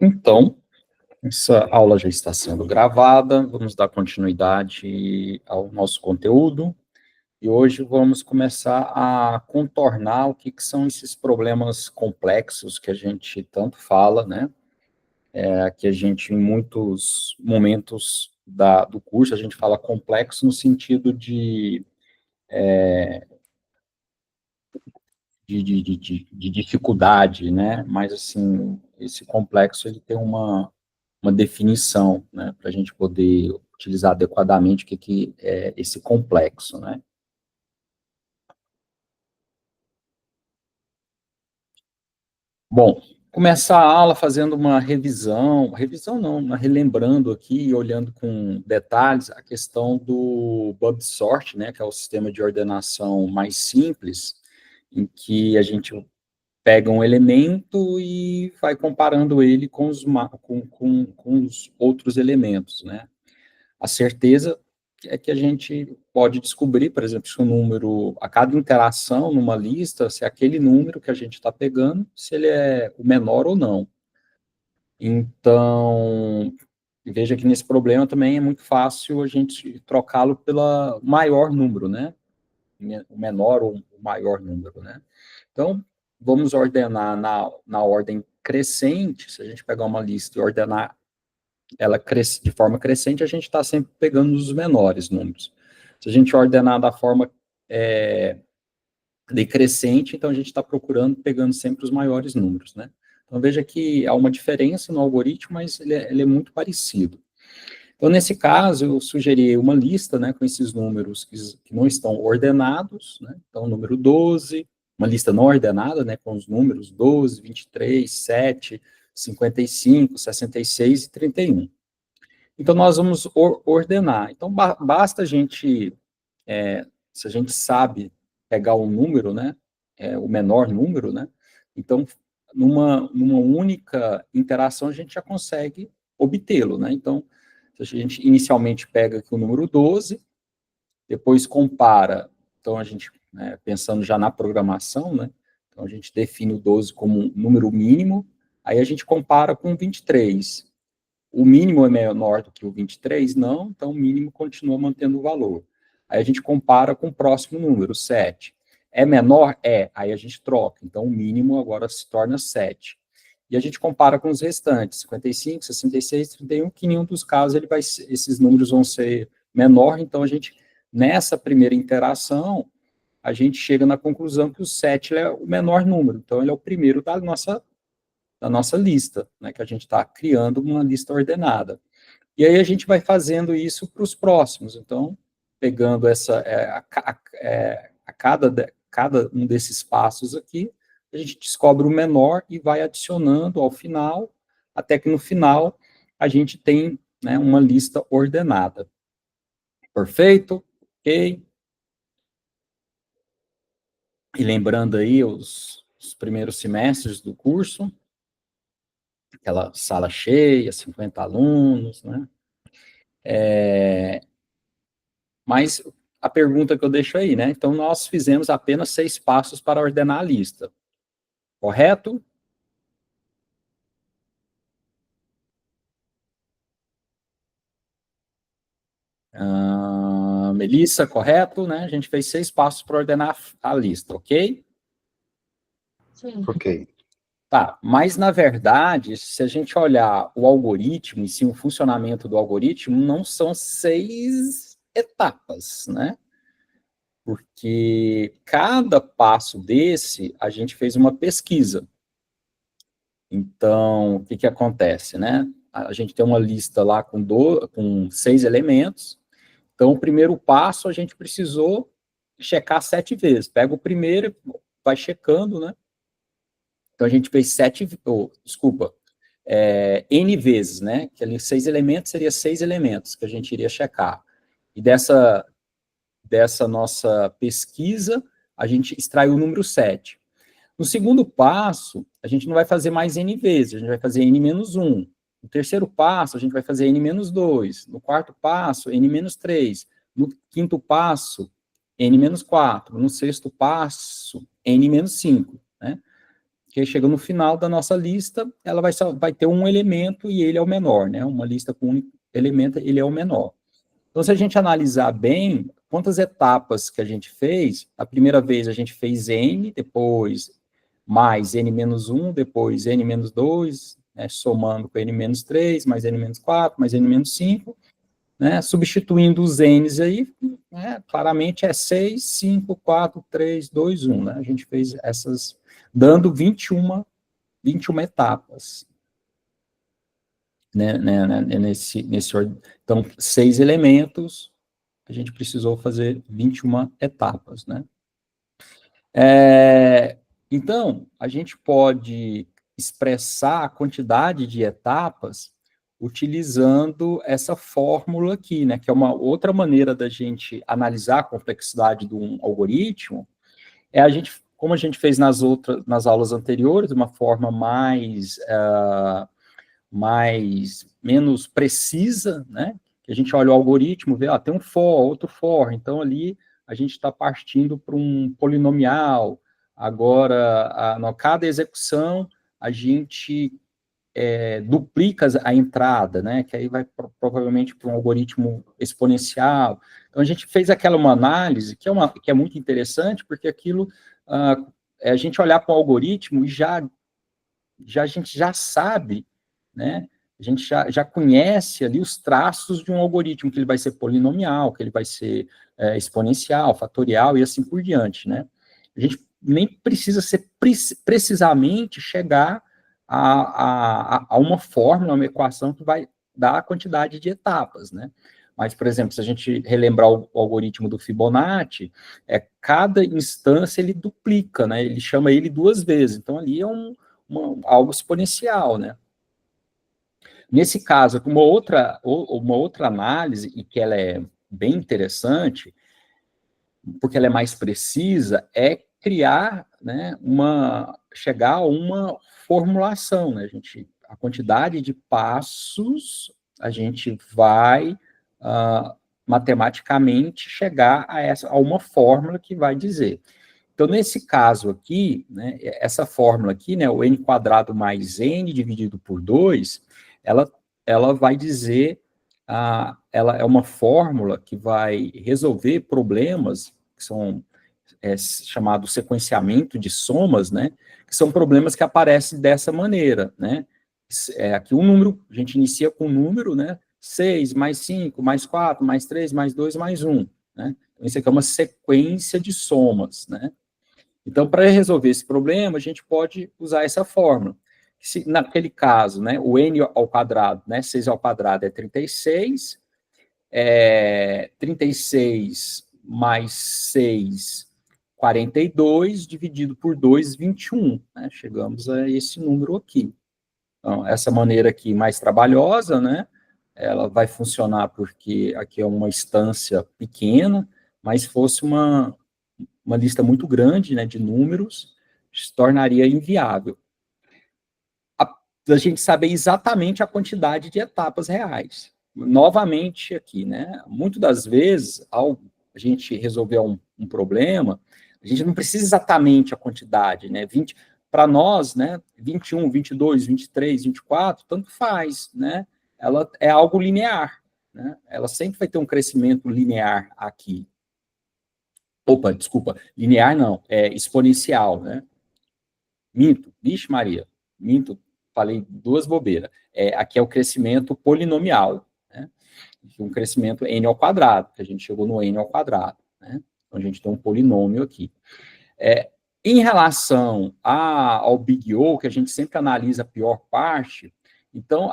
Então, essa aula já está sendo gravada, vamos dar continuidade ao nosso conteúdo, e hoje vamos começar a contornar o que são esses problemas complexos que a gente tanto fala, né? Que a gente, em muitos momentos do curso, a gente fala complexo no sentido de dificuldade, né? Mas, assim, esse complexo, ele tem uma definição, né, para a gente poder utilizar adequadamente o que é esse complexo, né. Bom, começar a aula fazendo uma revisão não, uma relembrando aqui, olhando com detalhes a questão do Bub Sort, né, que é o sistema de ordenação mais simples, em que a gente pega um elemento e vai comparando ele com com os outros elementos, né. A certeza é que a gente pode descobrir, por exemplo, se o número, a cada interação numa lista, se aquele número que a gente está pegando, se ele é o menor ou não. Então, veja que nesse problema também é muito fácil a gente trocá-lo pelo maior número, né? O menor ou o maior número, né? Então, vamos ordenar na ordem crescente, se a gente pegar uma lista e ordenar ela cresce de forma crescente, a gente está sempre pegando os menores números. Se a gente ordenar da forma decrescente, então a gente está procurando, pegando sempre os maiores números, né? Então veja que há uma diferença no algoritmo, mas ele é muito parecido. Então, nesse caso, eu sugeri uma lista, né, com esses números que não estão ordenados, né? Então, o número 12, uma lista não ordenada, né, com os números 12, 23, 7, 55, 66 e 31. Então, nós vamos ordenar. Então, basta a gente, se a gente sabe pegar o número, né, o menor número, né, então, numa única interação, a gente já consegue obtê-lo, né. Então, se a gente inicialmente pega aqui o número 12, depois compara, então, a gente, né, pensando já na programação, né, então, a gente define o 12 como um número mínimo, aí a gente compara com o 23. O mínimo é menor do que o 23? Não, então o mínimo continua mantendo o valor. Aí a gente compara com o próximo número, 7. É menor? É. Aí a gente troca. Então o mínimo agora se torna 7. E a gente compara com os restantes, 55, 66, 31, que em nenhum dos casos esses números vão ser menor. Então a gente, nessa primeira interação, a gente chega na conclusão que o 7 é o menor número. Então ele é o primeiro da nossa lista, né, que a gente está criando uma lista ordenada. E aí a gente vai fazendo isso para os próximos. Então, pegando cada um desses passos aqui, a gente descobre o menor e vai adicionando ao final, até que no final a gente tem, né, uma lista ordenada. Perfeito? Ok? E lembrando aí os primeiros semestres do curso, aquela sala cheia, 50 alunos, né? Mas a pergunta que eu deixo aí, né? Então, nós fizemos apenas 6 passos para ordenar a lista, correto? Melissa, correto, né? A gente fez 6 passos para ordenar a lista, ok? Sim. Ok. Tá, mas na verdade, se a gente olhar o algoritmo, e sim o funcionamento do algoritmo, não são 6 etapas, né? Porque cada passo desse, a gente fez uma pesquisa. Então, o que acontece, né? A gente tem uma lista lá com 6 elementos. Então, o primeiro passo, a gente precisou checar 7 vezes. Pega o primeiro, vai checando, né? Então, a gente fez N vezes, né? Que ali 6 elementos seria 6 elementos que a gente iria checar. E dessa nossa pesquisa, a gente extraiu o número 7. No segundo passo, a gente não vai fazer mais N vezes, a gente vai fazer N menos 1. No terceiro passo, a gente vai fazer N menos 2. No quarto passo, N menos 3. No quinto passo, N menos 4. No sexto passo, N menos 5. Né? porque chega no final da nossa lista, ela vai ter um elemento e ele é o menor, né? Uma lista com um elemento, ele é o menor. Então, se a gente analisar bem, quantas etapas que a gente fez, a primeira vez a gente fez N, depois mais N-1, depois N-2, né, somando com N-3, mais N-4, mais N-5, né, substituindo os N's aí, né, claramente é 6, 5, 4, 3, 2, 1, né, a gente fez essas, dando 21 etapas, né, então, 6 elementos, a gente precisou fazer 21 etapas, né. Então, a gente pode expressar a quantidade de etapas utilizando essa fórmula aqui, né, que é uma outra maneira da gente analisar a complexidade de um algoritmo, é a gente, como a gente fez nas aulas anteriores, de uma forma menos precisa, né, que a gente olha o algoritmo, vê, tem um for, outro for, então ali a gente está partindo para um polinomial, agora, cada execução, a gente duplica a entrada, né, que aí vai provavelmente para um algoritmo exponencial. Então, a gente fez uma análise que é muito interessante, porque aquilo, a gente olhar para o algoritmo e a gente já sabe, né, a gente já conhece ali os traços de um algoritmo, que ele vai ser polinomial, que ele vai ser exponencial, fatorial e assim por diante, né. A gente nem precisa ser precisamente chegar a uma fórmula, uma equação que vai dar a quantidade de etapas, né. Mas, por exemplo, se a gente relembrar o algoritmo do Fibonacci, cada instância ele duplica, né, ele chama ele 2 vezes, então ali é algo exponencial, né. Nesse caso, uma outra análise, e que ela é bem interessante, porque ela é mais precisa, é criar, né, chegar a uma formulação, né, a quantidade de passos, a gente vai matematicamente chegar a uma fórmula que vai dizer. Então, nesse caso aqui, né, essa fórmula aqui, né, o n quadrado mais n dividido por 2, ela vai dizer, ela é uma fórmula que vai resolver problemas que são chamado sequenciamento de somas, né, que são problemas que aparecem dessa maneira, né. Aqui um número, a gente inicia com um número, né, 6, mais 5, mais 4, mais 3, mais 2, mais 1, né. Então, isso aqui é uma sequência de somas, né. Então, para resolver esse problema, a gente pode usar essa fórmula. Se, naquele caso, né, o n ao quadrado, né, 6 ao quadrado é 36, 36 mais 6, 42, dividido por 2, 21. Né, chegamos a esse número aqui. Então, essa maneira aqui mais trabalhosa, né, ela vai funcionar porque aqui é uma instância pequena, mas se fosse uma lista muito grande, né, de números, se tornaria inviável. A gente saber exatamente a quantidade de etapas reais. Novamente aqui, né, muitas das vezes, ao a gente resolver um problema, a gente não precisa exatamente a quantidade, né, para nós, né, 21, 22, 23, 24, tanto faz, né, ela é algo linear, né, ela sempre vai ter um crescimento linear aqui. Opa, desculpa, linear não, é exponencial, né? Minto, vixe Maria, minto, falei 2 bobeiras. Aqui é o crescimento polinomial, né? Um crescimento n ao quadrado, que a gente chegou no n ao quadrado, né? Então, a gente tem um polinômio aqui. Em relação ao Big O, que a gente sempre analisa a pior parte, então,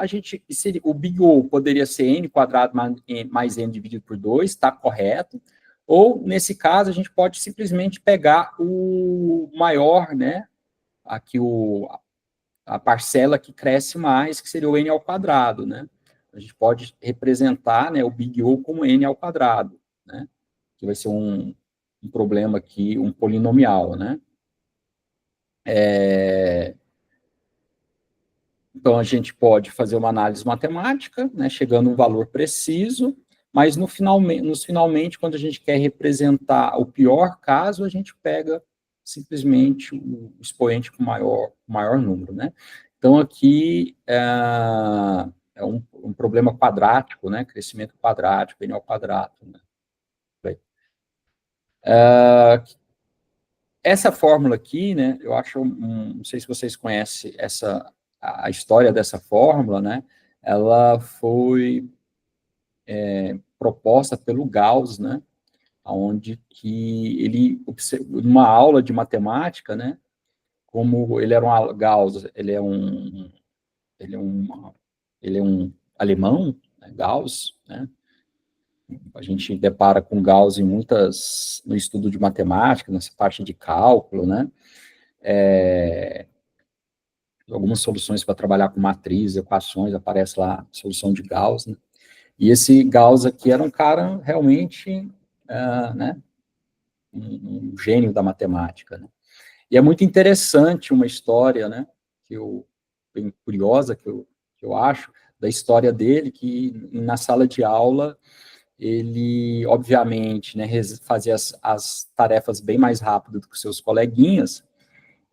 o Big O poderia ser n quadrado mais n dividido por 2, está correto, ou, nesse caso, a gente pode simplesmente pegar o maior, né, aqui a parcela que cresce mais, que seria o n ao quadrado, né, a gente pode representar, né, o Big O como n ao quadrado, né, que vai ser um problema aqui, um polinomial, né. Então, a gente pode fazer uma análise matemática, né, chegando a um valor preciso, mas finalmente, quando a gente quer representar o pior caso, a gente pega simplesmente o expoente com maior número, né? Então, aqui é um problema quadrático, né? Crescimento quadrático, N ao quadrado, né? Essa fórmula aqui, né? Eu acho, não sei se vocês conhecem a história dessa fórmula, né? Ela foi proposta pelo Gauss, né? Onde que ele, numa aula de matemática, né? Como ele era um Gauss, ele é um alemão, né, Gauss, né? A gente depara com Gauss no estudo de matemática, nessa parte de cálculo, né? Algumas soluções para trabalhar com matriz, equações, aparece lá solução de Gauss, né? E esse Gauss aqui era um cara realmente, né? Um gênio da matemática, né? E é muito interessante uma história, né, bem curiosa, que eu acho, da história dele, que na sala de aula, ele, obviamente, né, fazia as tarefas bem mais rápido do que seus coleguinhas,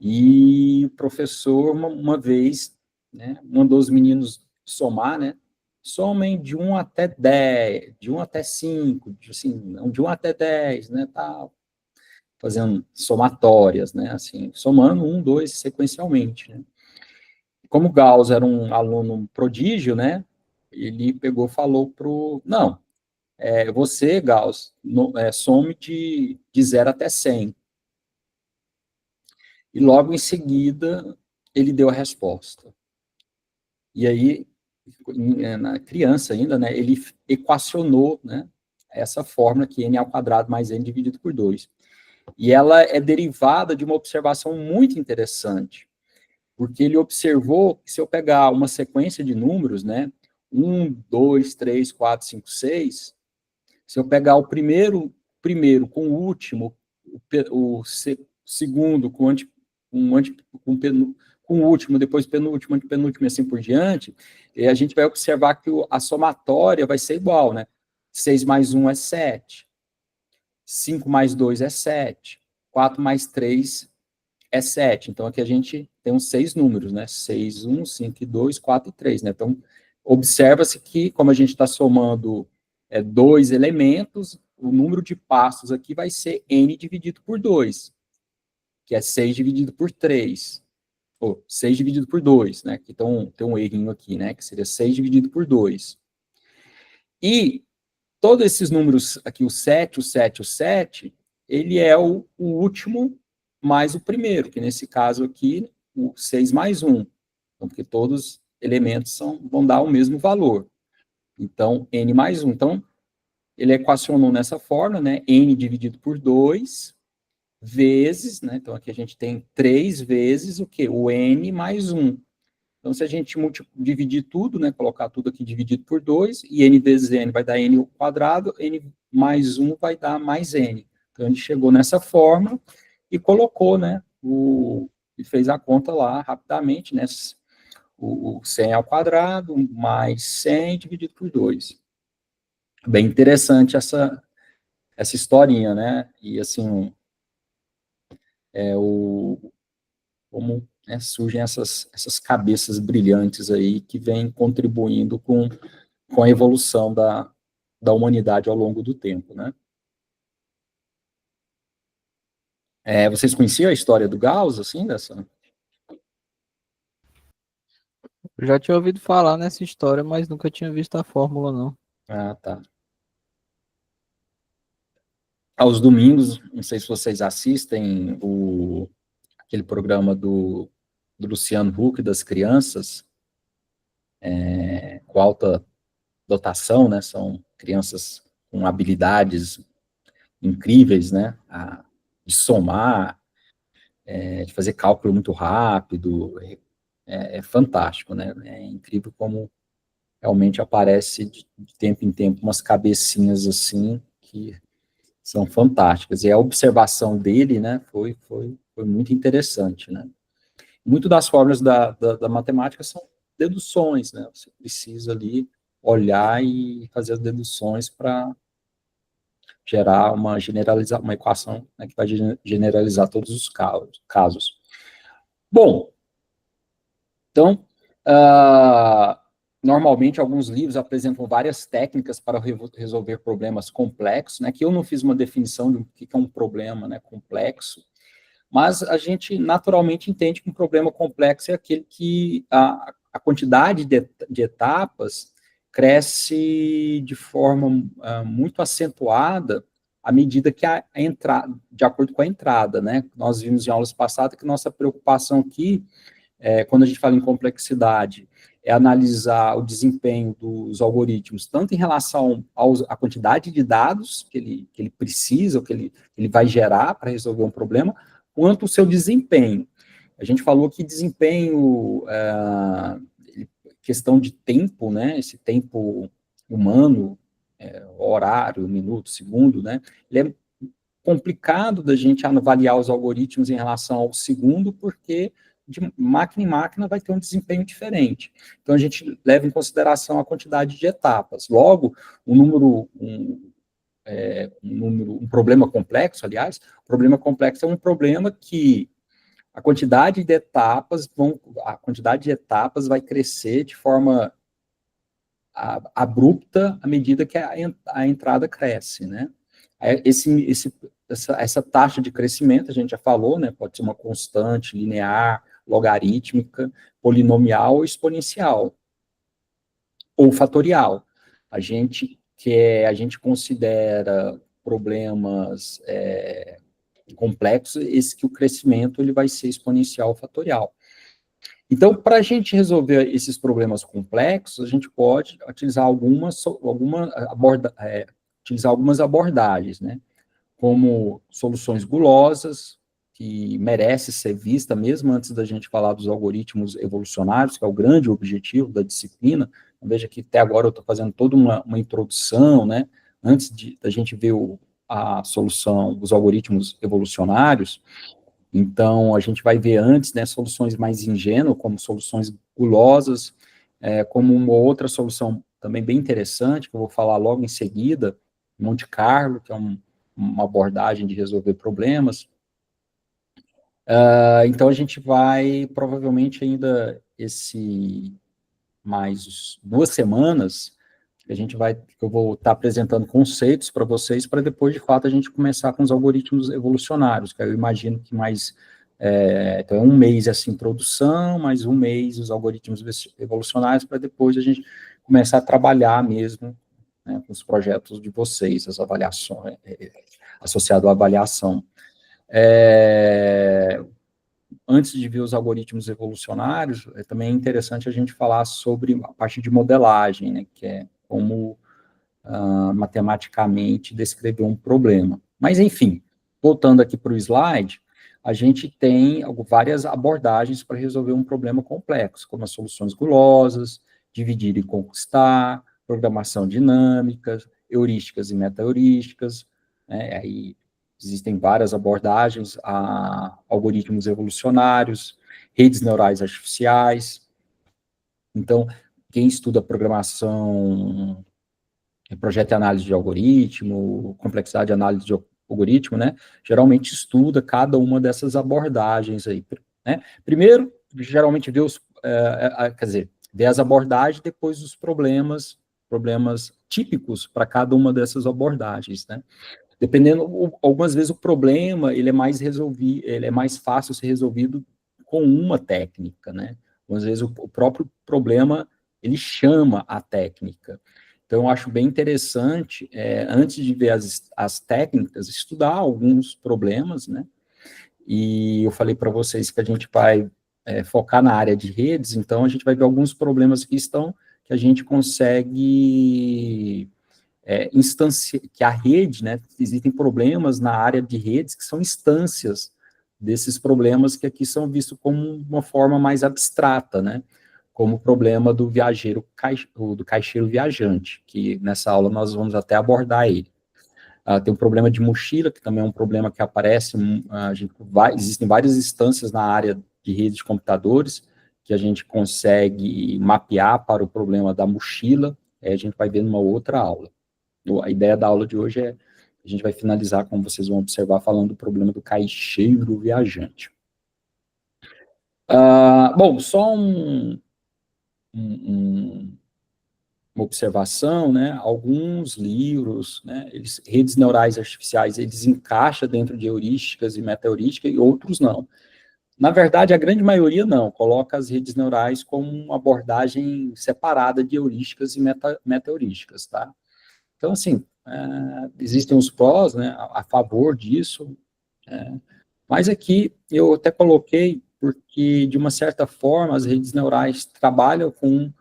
e o professor, uma vez, né, mandou os meninos somar, né, somem de 1 até 10, de 1 até 5, assim, de 1 até 10, né, tal, fazendo somatórias, né, assim, somando 1, 2 sequencialmente, né. Como Gauss era um aluno prodígio, né, ele pegou e falou não, você, Gauss, some de 0 até 100. E logo em seguida, ele deu a resposta. E aí, na criança ainda, né, ele equacionou, né, essa fórmula que n ao quadrado mais n dividido por 2. E ela é derivada de uma observação muito interessante, porque ele observou que se eu pegar uma sequência de números, né, 1, 2, 3, 4, 5, 6, se eu pegar o primeiro com o último, segundo com o último, depois penúltimo, antepenúltimo e assim por diante, e a gente vai observar que a somatória vai ser igual, né? 6 mais 1 é 7, 5 mais 2 é 7, 4 mais 3 é 7. Então, aqui a gente tem uns 6 números, né? 6, 1, 5, 2, 4 e 3, né? Então, observa-se que, como a gente está somando 2 elementos, o número de passos aqui vai ser n dividido por 2, que é 6 dividido por 3, ou 6 dividido por 2, né? Então, tem um errinho aqui, né? Que seria 6 dividido por 2. E todos esses números aqui, o 7, o 7, o 7, ele é o último mais o primeiro, que nesse caso aqui, o 6 mais 1. Então, porque todos os elementos vão dar o mesmo valor. Então, n mais 1. Então, ele equacionou nessa forma, né? N dividido por 2 vezes, né? Então, aqui a gente tem 3 vezes o quê? O n mais 1. Então, se a gente dividir tudo, né, colocar tudo aqui dividido por 2, e n vezes n vai dar n ao quadrado, n mais 1 vai dar mais n. Então, a gente chegou nessa forma e colocou, né, e fez a conta lá rapidamente, né, o 100 ao quadrado mais 100 dividido por 2. Bem interessante essa historinha, né, e assim, como, né, surgem essas cabeças brilhantes aí que vêm contribuindo com a evolução da humanidade ao longo do tempo, né. Vocês conheciam a história do Gauss, assim, dessa? Eu já tinha ouvido falar nessa história, mas nunca tinha visto a fórmula, não. Ah, tá. Aos domingos, não sei se vocês assistem aquele programa do Luciano Huck, das crianças, com alta dotação, né, são crianças com habilidades incríveis, né, de somar, de fazer cálculo muito rápido, é fantástico, né, é incrível como realmente aparece de tempo em tempo umas cabecinhas assim, que são fantásticas, e a observação dele, né, foi muito interessante, né. Muito das fórmulas da matemática são deduções, né, você precisa ali olhar e fazer as deduções para gerar uma equação, né, que vai generalizar todos os casos. Bom, então, normalmente alguns livros apresentam várias técnicas para resolver problemas complexos, né, que eu não fiz uma definição do que é um problema, né, complexo, mas a gente naturalmente entende que um problema complexo é aquele que a quantidade de etapas cresce de forma muito acentuada à medida que a entrada, de acordo com a entrada, né? Nós vimos em aulas passadas que nossa preocupação aqui, quando a gente fala em complexidade, é analisar o desempenho dos algoritmos, tanto em relação à quantidade de dados que ele precisa, ou que ele vai gerar para resolver um problema, quanto o seu desempenho. A gente falou que desempenho, questão de tempo, né, esse tempo humano, horário, minuto, segundo, né, ele é complicado da gente avaliar os algoritmos em relação ao segundo, porque de máquina em máquina vai ter um desempenho diferente. Então, a gente leva em consideração a quantidade de etapas. Logo, um problema complexo, aliás, problema complexo é um problema que a quantidade de etapas vai crescer de forma abrupta à medida que a entrada cresce, né? Essa taxa de crescimento, a gente já falou, né? Pode ser uma constante, linear, logarítmica, polinomial ou exponencial, ou fatorial. A gente considera problemas complexos, esse que o crescimento ele vai ser exponencial ou fatorial. Então, para a gente resolver esses problemas complexos, a gente pode utilizar algumas abordagens, né? Como soluções gulosas, que merece ser vista, mesmo antes da gente falar dos algoritmos evolucionários, que é o grande objetivo da disciplina. Veja que até agora eu estou fazendo toda uma introdução, né? Antes da gente ver a solução dos algoritmos evolucionários. Então, a gente vai ver antes, né, soluções mais ingênuas, como soluções gulosas, como uma outra solução também bem interessante, que eu vou falar logo em seguida, Monte Carlo, que é uma abordagem de resolver problemas. Então, a gente vai, provavelmente, ainda mais 2 semanas, eu vou estar apresentando conceitos para vocês, para depois, de fato, a gente começar com os algoritmos evolucionários, que eu imagino que então é 1 mês essa introdução, mais 1 mês os algoritmos evolucionários, para depois a gente começar a trabalhar mesmo, né, com os projetos de vocês, as avaliações, associado à avaliação. Antes de ver os algoritmos evolucionários, também é interessante a gente falar sobre a parte de modelagem, né, que é como matematicamente descrever um problema. Mas, enfim, voltando aqui para o slide, a gente tem várias abordagens para resolver um problema complexo, como as soluções gulosas, dividir e conquistar, programação dinâmica, heurísticas e meta-heurísticas, né? Aí existem várias abordagens, algoritmos evolucionários, redes neurais artificiais. Então, quem estuda programação, projeto de análise de algoritmo, complexidade de análise de algoritmo, né, geralmente estuda cada uma dessas abordagens aí, né. Primeiro, geralmente vê vê as abordagens, depois os problemas típicos para cada uma dessas abordagens, né. Dependendo, algumas vezes o problema, ele é mais fácil ser resolvido com uma técnica, né. Às vezes o próprio problema, ele chama a técnica. Então, eu acho bem interessante, antes de ver as técnicas, estudar alguns problemas, né? E eu falei para vocês que a gente vai focar na área de redes, então a gente vai ver alguns problemas que a gente consegue que a rede, né? Existem problemas na área de redes que são instâncias desses problemas que aqui são vistos como uma forma mais abstrata, né? Como o problema do caixeiro viajante, que nessa aula nós vamos até abordar ele. Tem um problema de mochila, que também é um problema que aparece, existem várias instâncias na área de rede de computadores, que a gente consegue mapear para o problema da mochila, a gente vai ver numa outra aula. A ideia da aula de hoje A gente vai finalizar, como vocês vão observar, falando do problema do caixeiro viajante. Bom, só uma observação, né? Alguns livros, né? Redes neurais artificiais, eles encaixam dentro de heurísticas e meta-heurísticas, e outros não. Na verdade, a grande maioria não, coloca as redes neurais como uma abordagem separada de heurísticas e meta-heurísticas, tá? Então, assim, existem os prós, né, a favor disso, mas aqui eu até coloquei porque, de uma certa forma, as redes neurais trabalham com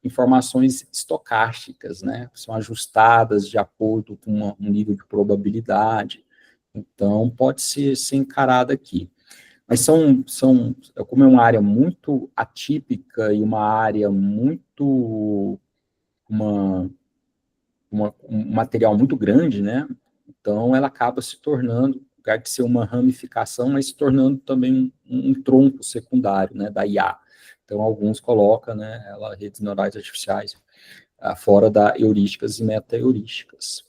informações estocásticas, né, são ajustadas de acordo com um nível de probabilidade, então pode ser encarada aqui. Mas como é uma área muito atípica e uma área muito, um material muito grande, né? Então, ela acaba se tornando, no lugar de ser uma ramificação, mas se tornando também um tronco secundário, né, da IA. Então, alguns colocam, né, redes neurais artificiais fora da heurísticas e meta-heurísticas.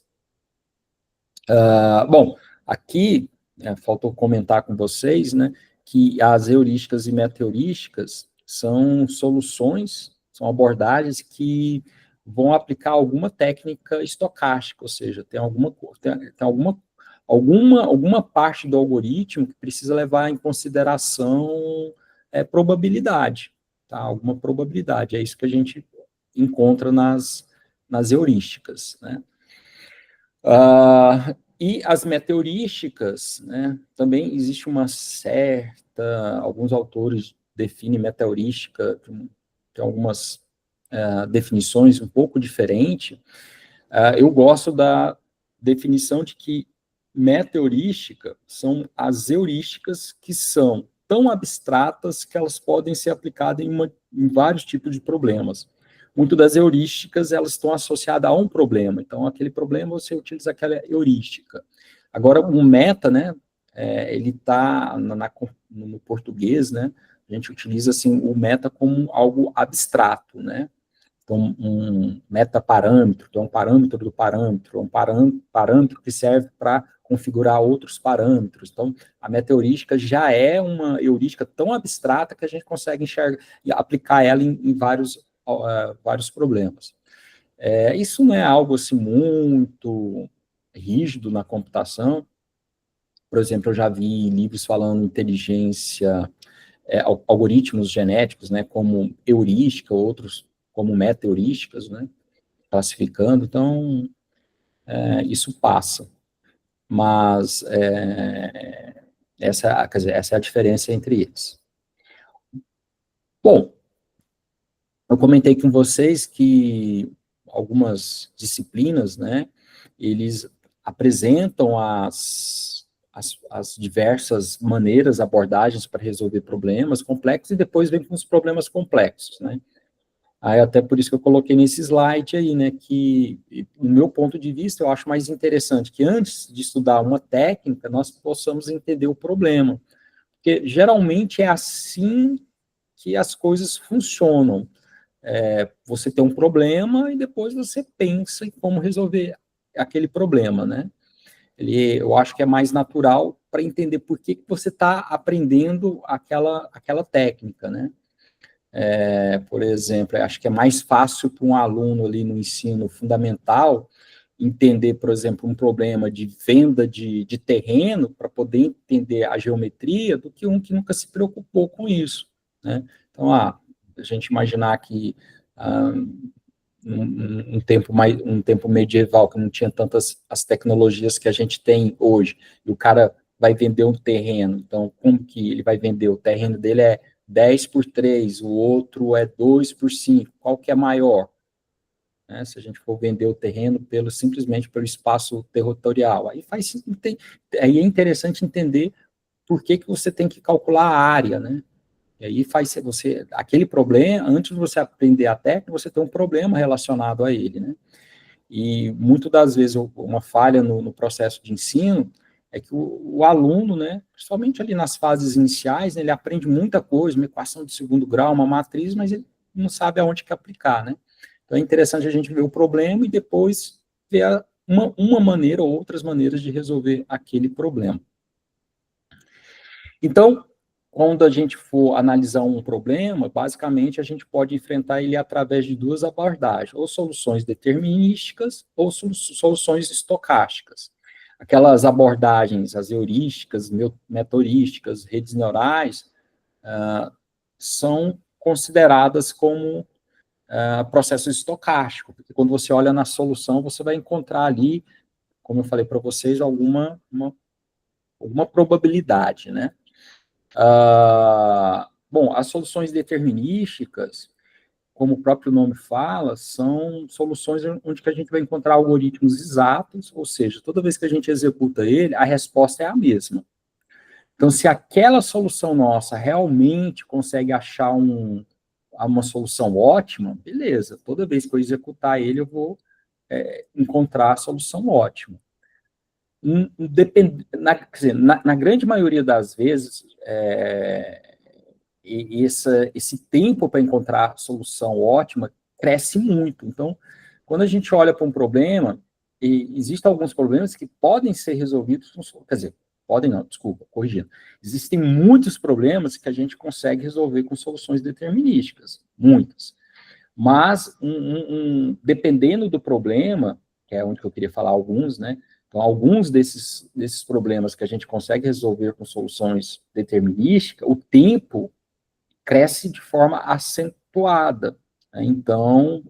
Bom, aqui, faltou comentar com vocês, né, que as heurísticas e meta-heurísticas são soluções, são abordagens que vão aplicar alguma técnica estocástica, ou seja, tem alguma parte do algoritmo que precisa levar em consideração probabilidade, tá? Alguma probabilidade, é isso que a gente encontra nas heurísticas, né? E as meteorísticas, né, também existe alguns autores definem meteorística, tem algumas definições um pouco diferentes. Eu gosto da definição de que meteorística são as heurísticas que são tão abstratas que elas podem ser aplicadas em vários tipos de problemas. Muito das heurísticas, elas estão associadas a um problema. Então, aquele problema, você utiliza aquela heurística. Agora, o meta, né, ele está no português, né, a gente utiliza, assim, o meta como algo abstrato, né. Então, um metaparâmetro, então, um parâmetro do parâmetro, um parâmetro que serve para configurar outros parâmetros. Então, a meta-heurística já é uma heurística tão abstrata que a gente consegue enxergar e aplicar ela em vários problemas. Isso não é algo assim muito rígido na computação. Por exemplo, eu já vi livros falando inteligência, algoritmos genéticos, né, como heurística, outros como meta-heurísticas, né, classificando. Então, isso passa. Mas essa é a diferença entre eles. Bom, eu comentei com vocês que algumas disciplinas, né, eles apresentam as diversas maneiras, abordagens para resolver problemas complexos e depois vem com os problemas complexos, né. Aí até por isso que eu coloquei nesse slide aí, né, que, no meu ponto de vista, eu acho mais interessante que antes de estudar uma técnica, nós possamos entender o problema. Porque geralmente é assim que as coisas funcionam. Você tem um problema e depois você pensa em como resolver aquele problema, né? Eu acho que é mais natural para entender por que você está aprendendo aquela técnica, né? Por exemplo, acho que é mais fácil para um aluno ali no ensino fundamental entender, por exemplo, um problema de venda de terreno para poder entender a geometria do que um que nunca se preocupou com isso, né? Então, a gente imaginar que um tempo medieval que não tinha tantas as tecnologias que a gente tem hoje, e o cara vai vender um terreno, então como que ele vai vender? O terreno dele é 10 por 3, o outro é 2 por 5, qual que é maior? Né, se a gente for vender o terreno simplesmente pelo espaço territorial, aí é interessante entender por que você tem que calcular a área, né? E aí aquele problema, antes de você aprender a técnica, você tem um problema relacionado a ele, né? E muitas das vezes uma falha no processo de ensino é que o aluno, né, principalmente ali nas fases iniciais, né, ele aprende muita coisa, uma equação de segundo grau, uma matriz, mas ele não sabe aonde que aplicar, né? Então é interessante a gente ver o problema e depois ver uma maneira ou outras maneiras de resolver aquele problema. Então, quando a gente for analisar um problema, basicamente a gente pode enfrentar ele através de duas abordagens, ou soluções determinísticas ou soluções estocásticas. Aquelas abordagens, as heurísticas, metorísticas, redes neurais, são consideradas como processos estocásticos, porque quando você olha na solução, você vai encontrar ali, como eu falei para vocês, alguma probabilidade, né? Bom, as soluções determinísticas, como o próprio nome fala, são soluções onde que a gente vai encontrar algoritmos exatos, ou seja, toda vez que a gente executa ele, a resposta é a mesma. Então, se aquela solução nossa realmente consegue achar uma solução ótima, beleza, toda vez que eu executar ele, eu vou encontrar a solução ótima. Quer dizer, na grande maioria das vezes, esse tempo para encontrar a solução ótima cresce muito. Então, quando a gente olha para um problema, existem alguns problemas que podem ser resolvidos, quer dizer, podem não, desculpa, corrigindo. Existem muitos problemas que a gente consegue resolver com soluções determinísticas, muitas. Mas, dependendo do problema, que é onde eu queria falar alguns, né? Então, alguns desses problemas que a gente consegue resolver com soluções determinísticas, o tempo cresce de forma acentuada. Né? Então,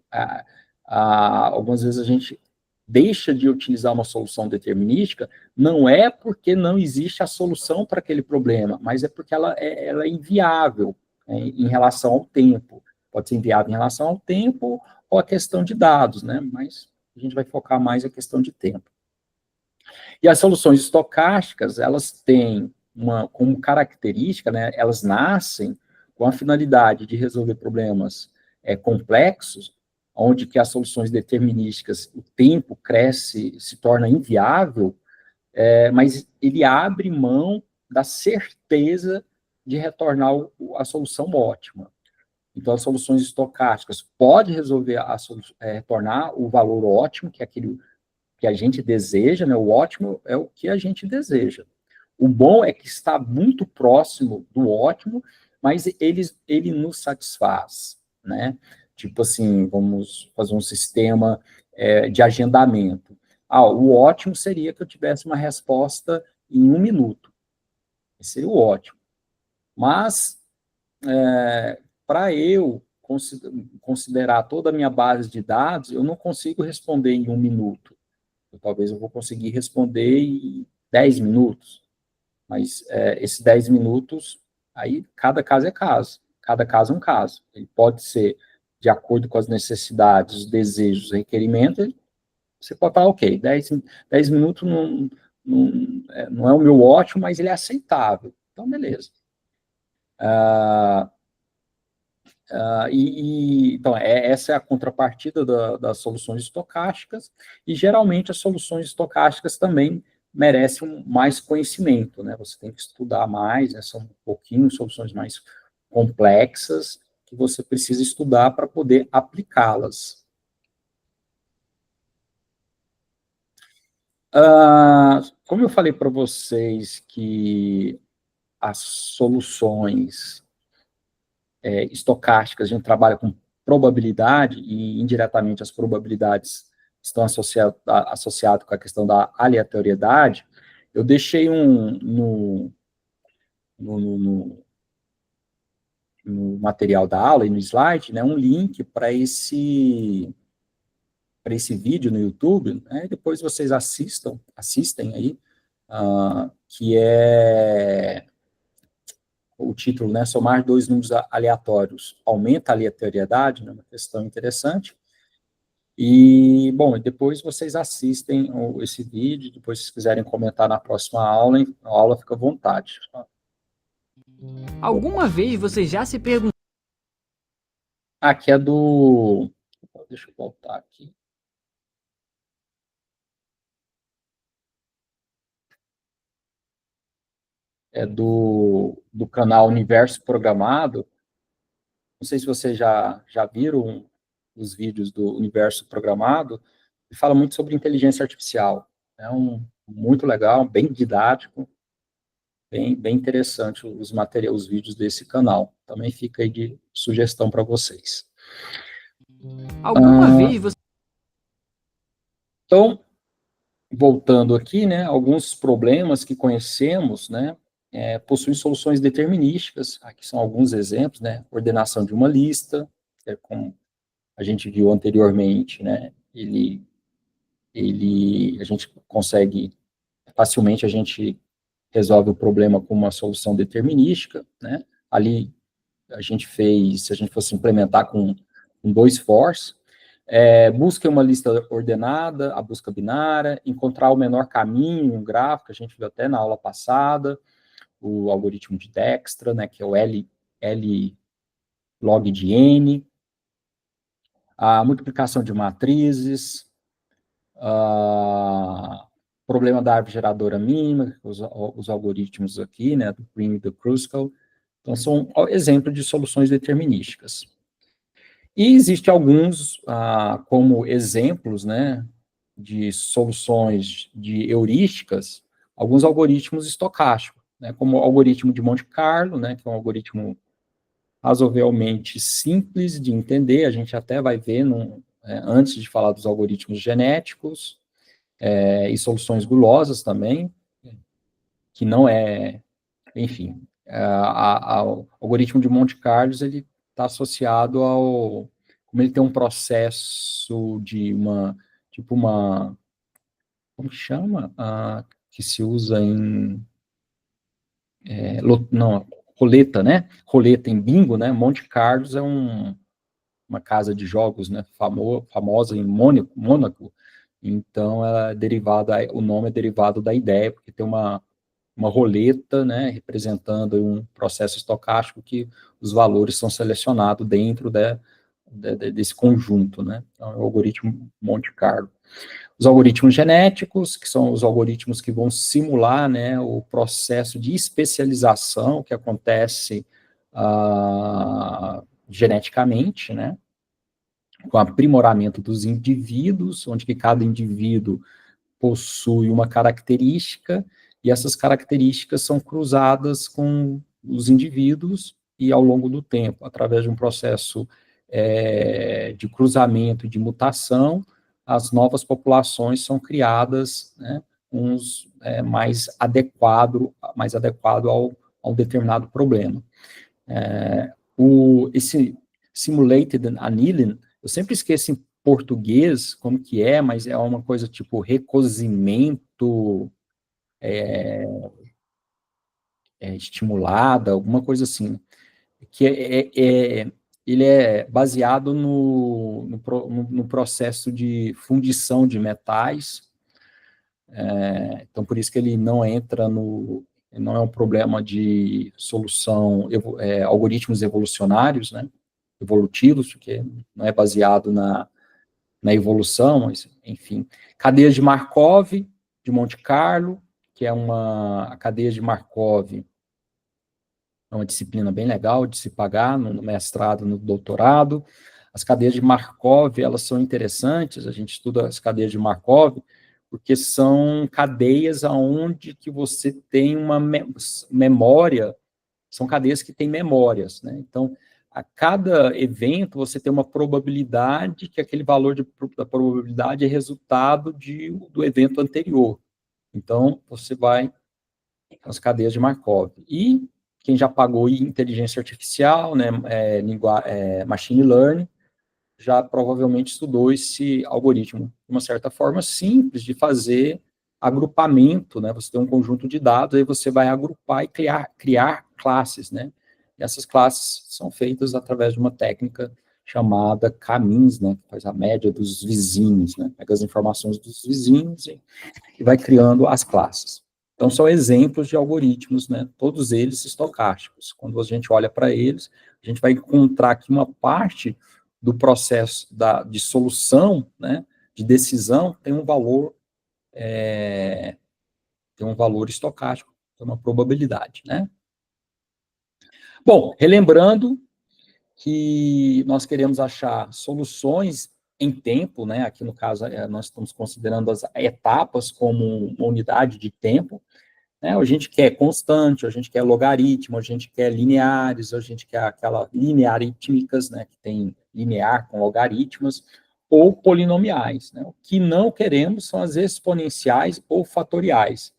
algumas vezes a gente deixa de utilizar uma solução determinística, não é porque não existe a solução para aquele problema, mas é porque ela é inviável, né, em relação ao tempo. Pode ser inviável em relação ao tempo ou a questão de dados, né? Mas a gente vai focar mais a questão de tempo. E as soluções estocásticas, elas têm como característica, né, elas nascem com a finalidade de resolver problemas complexos, onde que as soluções determinísticas, o tempo cresce, se torna inviável, mas ele abre mão da certeza de retornar a solução ótima. Então, as soluções estocásticas podem resolver, retornar o valor ótimo, que é aquele que a gente deseja, né? O ótimo é o que a gente deseja. O bom é que está muito próximo do ótimo, mas ele nos satisfaz, né? Tipo assim, vamos fazer um sistema de agendamento. O ótimo seria que eu tivesse uma resposta em 1 minuto. Esse seria o ótimo. Mas, para eu considerar toda a minha base de dados, eu não consigo responder em 1 minuto. Talvez eu vou conseguir responder em 10 minutos, mas esses 10 minutos, aí cada caso é caso, cada caso é um caso. Ele pode ser de acordo com as necessidades, os desejos, os requerimentos, você pode falar, ok, 10 minutos não é o meu ótimo, mas ele é aceitável. Então, beleza. Então, essa é a contrapartida das soluções estocásticas, e geralmente as soluções estocásticas também merecem mais conhecimento, né? Você tem que estudar mais, né? São um pouquinho soluções mais complexas que você precisa estudar para poder aplicá-las. Como eu falei para vocês que as soluções estocásticas, a gente trabalha com probabilidade, e indiretamente as probabilidades estão associadas com a questão da aleatoriedade. Eu deixei no material da aula e no slide, né, um link para esse vídeo no YouTube, né, depois vocês assistem aí, que é o título, né, somar dois números aleatórios aumenta a aleatoriedade, né, uma questão interessante. E, bom, depois vocês assistem esse vídeo, depois se quiserem comentar na próxima aula, a aula fica à vontade. Alguma vez você já se perguntou? Aqui é do... Deixa eu voltar aqui. É do canal Universo Programado. Não sei se vocês já viram os vídeos do Universo Programado. ele fala muito sobre inteligência artificial. É muito legal, bem didático, bem interessante os vídeos desse canal. Também fica aí de sugestão para vocês. Alguma vez você... Então, voltando aqui, né, alguns problemas que conhecemos, né, possuem soluções determinísticas. Aqui são alguns exemplos, né, ordenação de uma lista, como a gente viu anteriormente, né, a gente consegue, facilmente a gente resolve o problema com uma solução determinística, né, ali a gente fez, se a gente fosse implementar com 2 fors, busca uma lista ordenada, a busca binária, encontrar o menor caminho, um gráfico, a gente viu até na aula passada, o algoritmo de Dijkstra, né, que é o L log de N, a multiplicação de matrizes, problema da árvore geradora mínima, os algoritmos aqui, né, do Green e do Kruskal. Então, são exemplos de soluções determinísticas. E existem alguns, como exemplos, né, de soluções de heurísticas, alguns algoritmos estocásticos, né, como o algoritmo de Monte Carlo, né, que é um algoritmo razoavelmente simples de entender, a gente até vai ver antes de falar dos algoritmos genéticos, e soluções gulosas também, que não enfim, o algoritmo de Monte Carlo, ele está associado como ele tem um processo de como que chama? Que se usa não, roleta, né? Roleta em bingo, né? Monte Carlo é uma casa de jogos, né? Famosa em Mônaco. Então, o nome é derivado da ideia, porque tem uma roleta, né, representando um processo estocástico que os valores são selecionados dentro desse conjunto, né, então é o algoritmo Monte Carlo. Os algoritmos genéticos, que são os algoritmos que vão simular, né, o processo de especialização que acontece geneticamente, né, com o aprimoramento dos indivíduos, onde que cada indivíduo possui uma característica, e essas características são cruzadas com os indivíduos, e ao longo do tempo, através de um processo de cruzamento e de mutação, as novas populações são criadas, né, mais adequado a um determinado problema. Esse simulated annealing, eu sempre esqueço em português como que mas é uma coisa tipo recozimento estimulada, alguma coisa assim, que ele é baseado no processo de fundição de metais, então por isso que ele não entra não é um problema de solução, algoritmos evolucionários, né, evolutivos, porque não é baseado na evolução, mas, enfim. Cadeias de Markov, de Monte Carlo, que é a cadeia de Markov, é uma disciplina bem legal de se pagar no mestrado, no doutorado. As cadeias de Markov, elas são interessantes, a gente estuda as cadeias de Markov, porque são cadeias onde que você tem uma memória, são cadeias que têm memórias, né? Então, a cada evento, você tem uma probabilidade, que aquele valor da probabilidade é resultado do evento anterior. Então, você vai às cadeias de Markov. E quem já pagou inteligência artificial, né, machine learning, já provavelmente estudou esse algoritmo, de uma certa forma simples de fazer agrupamento, né? Você tem um conjunto de dados, aí você vai agrupar e criar classes, né? E essas classes são feitas através de uma técnica chamada K-means, né? Que faz a média dos vizinhos, né? Pega as informações dos vizinhos e vai criando as classes. Então, são exemplos de algoritmos, né? Todos eles estocásticos. Quando a gente olha para eles, a gente vai encontrar que uma parte do processo de solução, né, de decisão, tem um valor estocástico, tem uma probabilidade, né? Bom, relembrando que nós queremos achar soluções em tempo, né? Aqui no caso, nós estamos considerando as etapas como uma unidade de tempo, né? A gente quer constante, a gente quer logaritmo, a gente quer lineares, a gente quer aquela linearítmicas, né? Que tem linear com logaritmos, ou polinomiais, né? O que não queremos são as exponenciais ou fatoriais.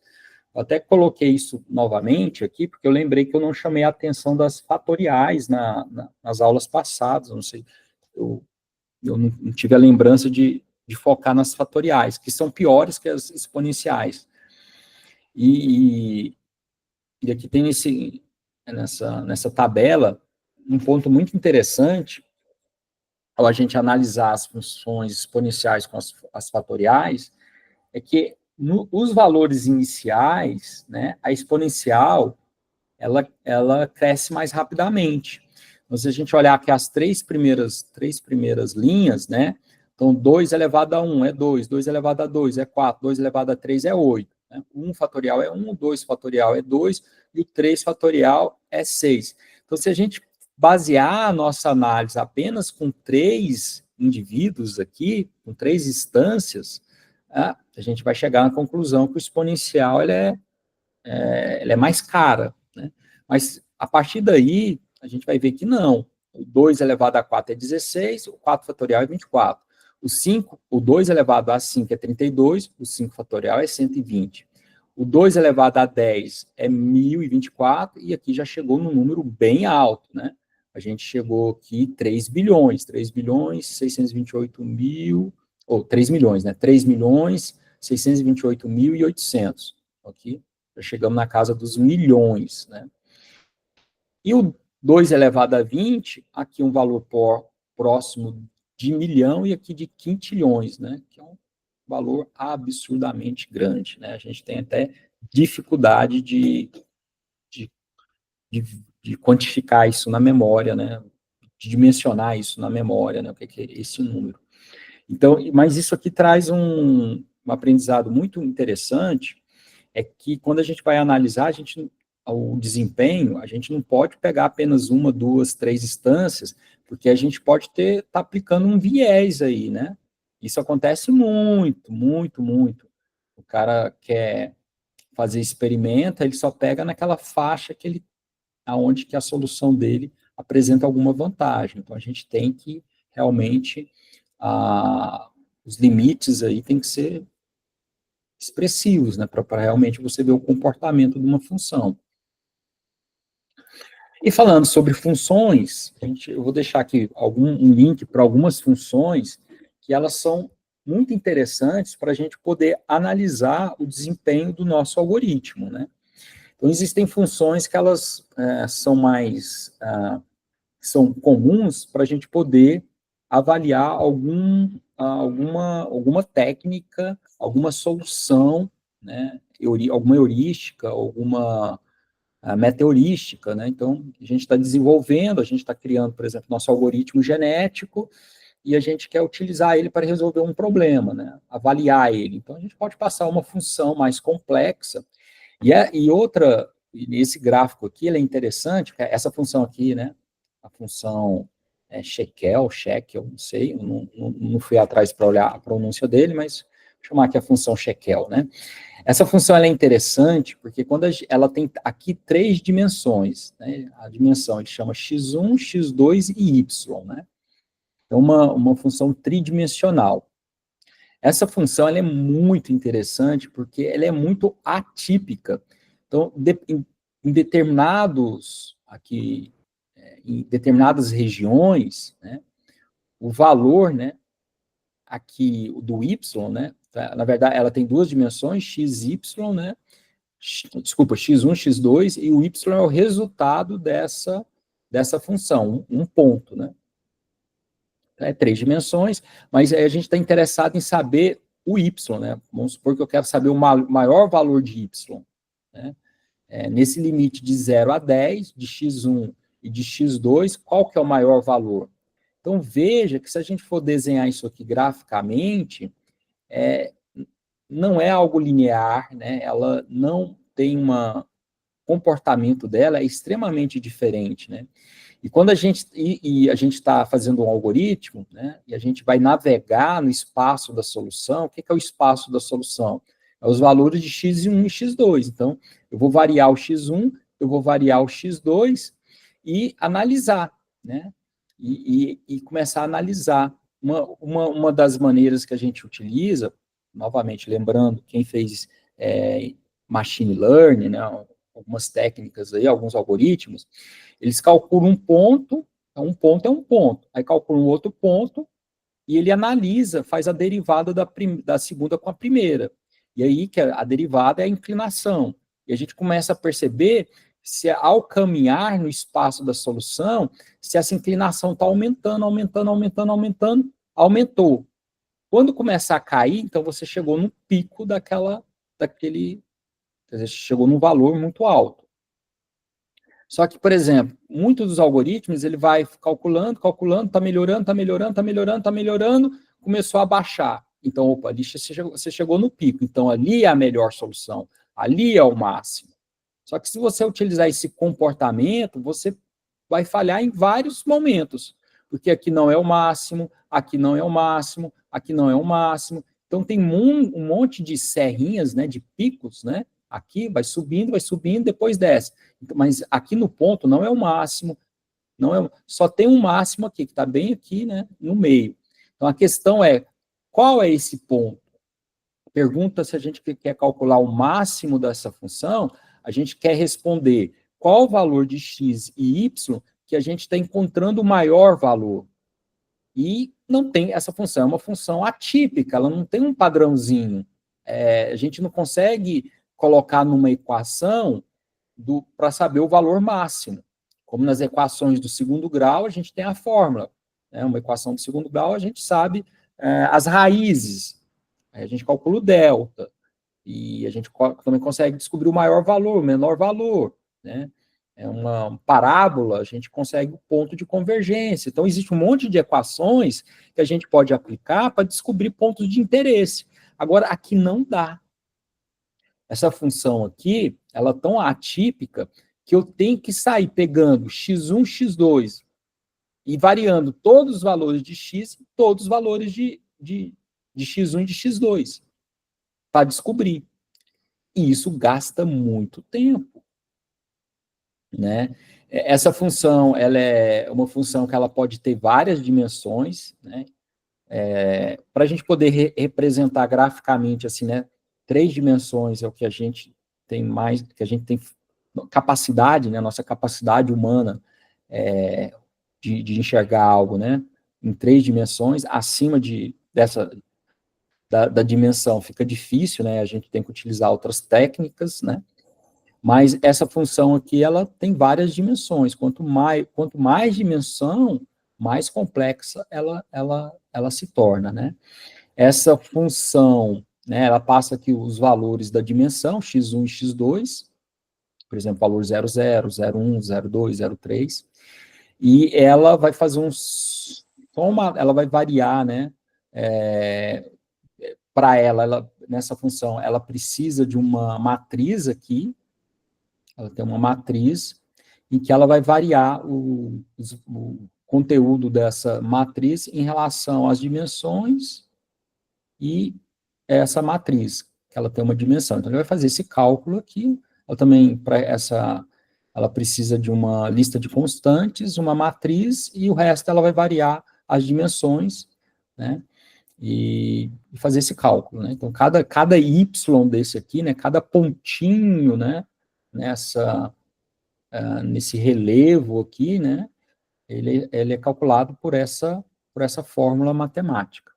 Eu até coloquei isso novamente aqui, porque eu lembrei que eu não chamei a atenção das fatoriais nas aulas passadas, eu não sei, eu não tive a lembrança de focar nas fatoriais, que são piores que as exponenciais. E aqui tem nessa tabela um ponto muito interessante, ao a gente analisar as funções exponenciais com as fatoriais, é que os valores iniciais, né, a exponencial, ela cresce mais rapidamente. Então, se a gente olhar aqui as três primeiras linhas, né, então 2 elevado a 1 é 2, 2 elevado a 2 é 4, 2 elevado a 3 é 8. Né? 1 fatorial é 1, 2 fatorial é 2, e o 3 fatorial é 6. Então, se a gente basear a nossa análise apenas com 3 indivíduos aqui, com 3 instâncias, a gente vai chegar na conclusão que o exponencial ela é mais cara, né? Mas a partir daí, a gente vai ver que não. O 2 elevado a 4 é 16, o 4 fatorial é 24. O 2 elevado a 5 é 32, o 5 fatorial é 120. O 2 elevado a 10 é 1024, e aqui já chegou num número bem alto, né? A gente chegou aqui 3 bilhões, 628 mil, ou 3 milhões, né? 3.628.800, ok? Já chegamos na casa dos milhões, né? E o 2 elevado a 20, aqui um valor próximo de milhão, e aqui de quintilhões, né? Que é um valor absurdamente grande, né? A gente tem até dificuldade de quantificar isso na memória, né? De dimensionar isso na memória, né? O que é esse número. Então, mas isso aqui traz um aprendizado muito interessante, é que quando a gente vai analisar o desempenho, a gente não pode pegar apenas uma, duas, três instâncias, porque a gente pode estar aplicando um viés aí, né? Isso acontece muito, muito, muito. O cara quer fazer experimento, ele só pega naquela faixa aonde que a solução dele apresenta alguma vantagem. Então, a gente tem que realmente, os limites aí tem que ser expressivos, né, para realmente você ver o comportamento de uma função. E falando sobre funções, eu vou deixar aqui um link para algumas funções que elas são muito interessantes para a gente poder analisar o desempenho do nosso algoritmo, né? Então, existem funções que elas são comuns para a gente poder avaliar alguma técnica, alguma solução, né, alguma heurística, alguma meta-heurística, né? Então, a gente está desenvolvendo, a gente está criando, por exemplo, nosso algoritmo genético, e a gente quer utilizar ele para resolver um problema, né? Avaliar ele. Então, a gente pode passar uma função mais complexa, e esse gráfico aqui, ele é interessante, porque essa função aqui, né, a função Shekel, não sei, eu não fui atrás para olhar a pronúncia dele, mas vou chamar aqui a função Shekel, né? Essa função ela é interessante porque quando ela tem aqui 3 dimensões, né? A dimensão ele chama x1, x2 e y, né? Então, uma função tridimensional. Essa função ela é muito interessante porque ela é muito atípica. Então, em determinadas regiões, né, o valor, né, aqui do y, né, na verdade, ela tem 2 dimensões, x, y, né, desculpa, x1, x2, e o y é o resultado dessa função, um ponto, né. 3 dimensões, mas aí a gente está interessado em saber o y, né, vamos supor que eu quero saber o maior valor de y, né, nesse limite de 0 a 10, de x1 e de x2, qual que é o maior valor? Então, veja que se a gente for desenhar isso aqui graficamente, não é algo linear, né? Ela não tem comportamento dela é extremamente diferente, né? E quando a gente está fazendo um algoritmo, né, e a gente vai navegar no espaço da solução, o que é o espaço da solução? É os valores de x1 e x2. Então, eu vou variar o x1, eu vou variar o x2 e analisar, né? E começar a analisar. Uma das maneiras que a gente utiliza, novamente, lembrando, quem fez machine learning, né, algumas técnicas aí, alguns algoritmos, eles calculam um ponto é um ponto, aí calcula um outro ponto, e ele analisa, faz a derivada da segunda com a primeira. E aí, que a derivada é a inclinação. E a gente começa a perceber se ao caminhar no espaço da solução, se essa inclinação está aumentando, aumentou. Quando começar a cair, então você chegou no pico daquele, quer dizer, chegou num valor muito alto. Só que, por exemplo, muitos dos algoritmos, ele vai calculando, está melhorando, começou a baixar. Então, opa, ali você chegou no pico. Então, ali é a melhor solução. Ali é o máximo. Só que se você utilizar esse comportamento, você vai falhar em vários momentos. Porque aqui não é o máximo, aqui não é o máximo, aqui não é o máximo. Então, tem um monte de serrinhas, né, de picos, né? Aqui vai subindo, depois desce. Mas aqui no ponto não é o máximo, só tem um máximo aqui, que está bem aqui, né, no meio. Então, a questão é, qual é esse ponto? Pergunta se a gente quer calcular o máximo dessa função, a gente quer responder qual o valor de x e y que a gente está encontrando o maior valor. E não tem, essa função é uma função atípica, ela não tem um padrãozinho. A gente não consegue colocar numa equação para saber o valor máximo. Como nas equações do segundo grau, a gente tem a fórmula. Né? Uma equação do segundo grau, a gente sabe as raízes. Aí a gente calcula o delta. E a gente também consegue descobrir o maior valor, o menor valor. Né? É uma parábola, a gente consegue o ponto de convergência. Então, existe um monte de equações que a gente pode aplicar para descobrir pontos de interesse. Agora, aqui não dá. Essa função aqui, ela é tão atípica que eu tenho que sair pegando x1, x2 e variando todos os valores de x e todos os valores de x1 e de x2 para descobrir. E isso gasta muito tempo, né? Essa função, ela é uma função que ela pode ter várias dimensões, né? Para a gente poder representar graficamente, assim, né? 3 dimensões é o que a gente tem mais, que a gente tem capacidade, né? Nossa capacidade humana de enxergar algo, né? Em 3 dimensões, acima da dimensão fica difícil, né? A gente tem que utilizar outras técnicas, né? Mas essa função aqui, ela tem várias dimensões. Quanto mais dimensão, mais complexa ela se torna, né? Essa função, né, ela passa aqui os valores da dimensão, x1 e x2, por exemplo, valor 0, 0, 0, 1, 0, 2, 0, 3, e ela vai fazer ela vai variar, né, para ela, nessa função, ela precisa de uma matriz aqui, ela tem uma matriz em que ela vai variar o conteúdo dessa matriz em relação às dimensões e essa matriz, que ela tem uma dimensão. Então, ele vai fazer esse cálculo aqui. Ela também, ela precisa de uma lista de constantes, uma matriz, e o resto ela vai variar as dimensões, né? E fazer esse cálculo, né? Então, cada y desse aqui, né? Cada pontinho, né? Nesse relevo aqui, né? Ele é calculado por essa fórmula matemática.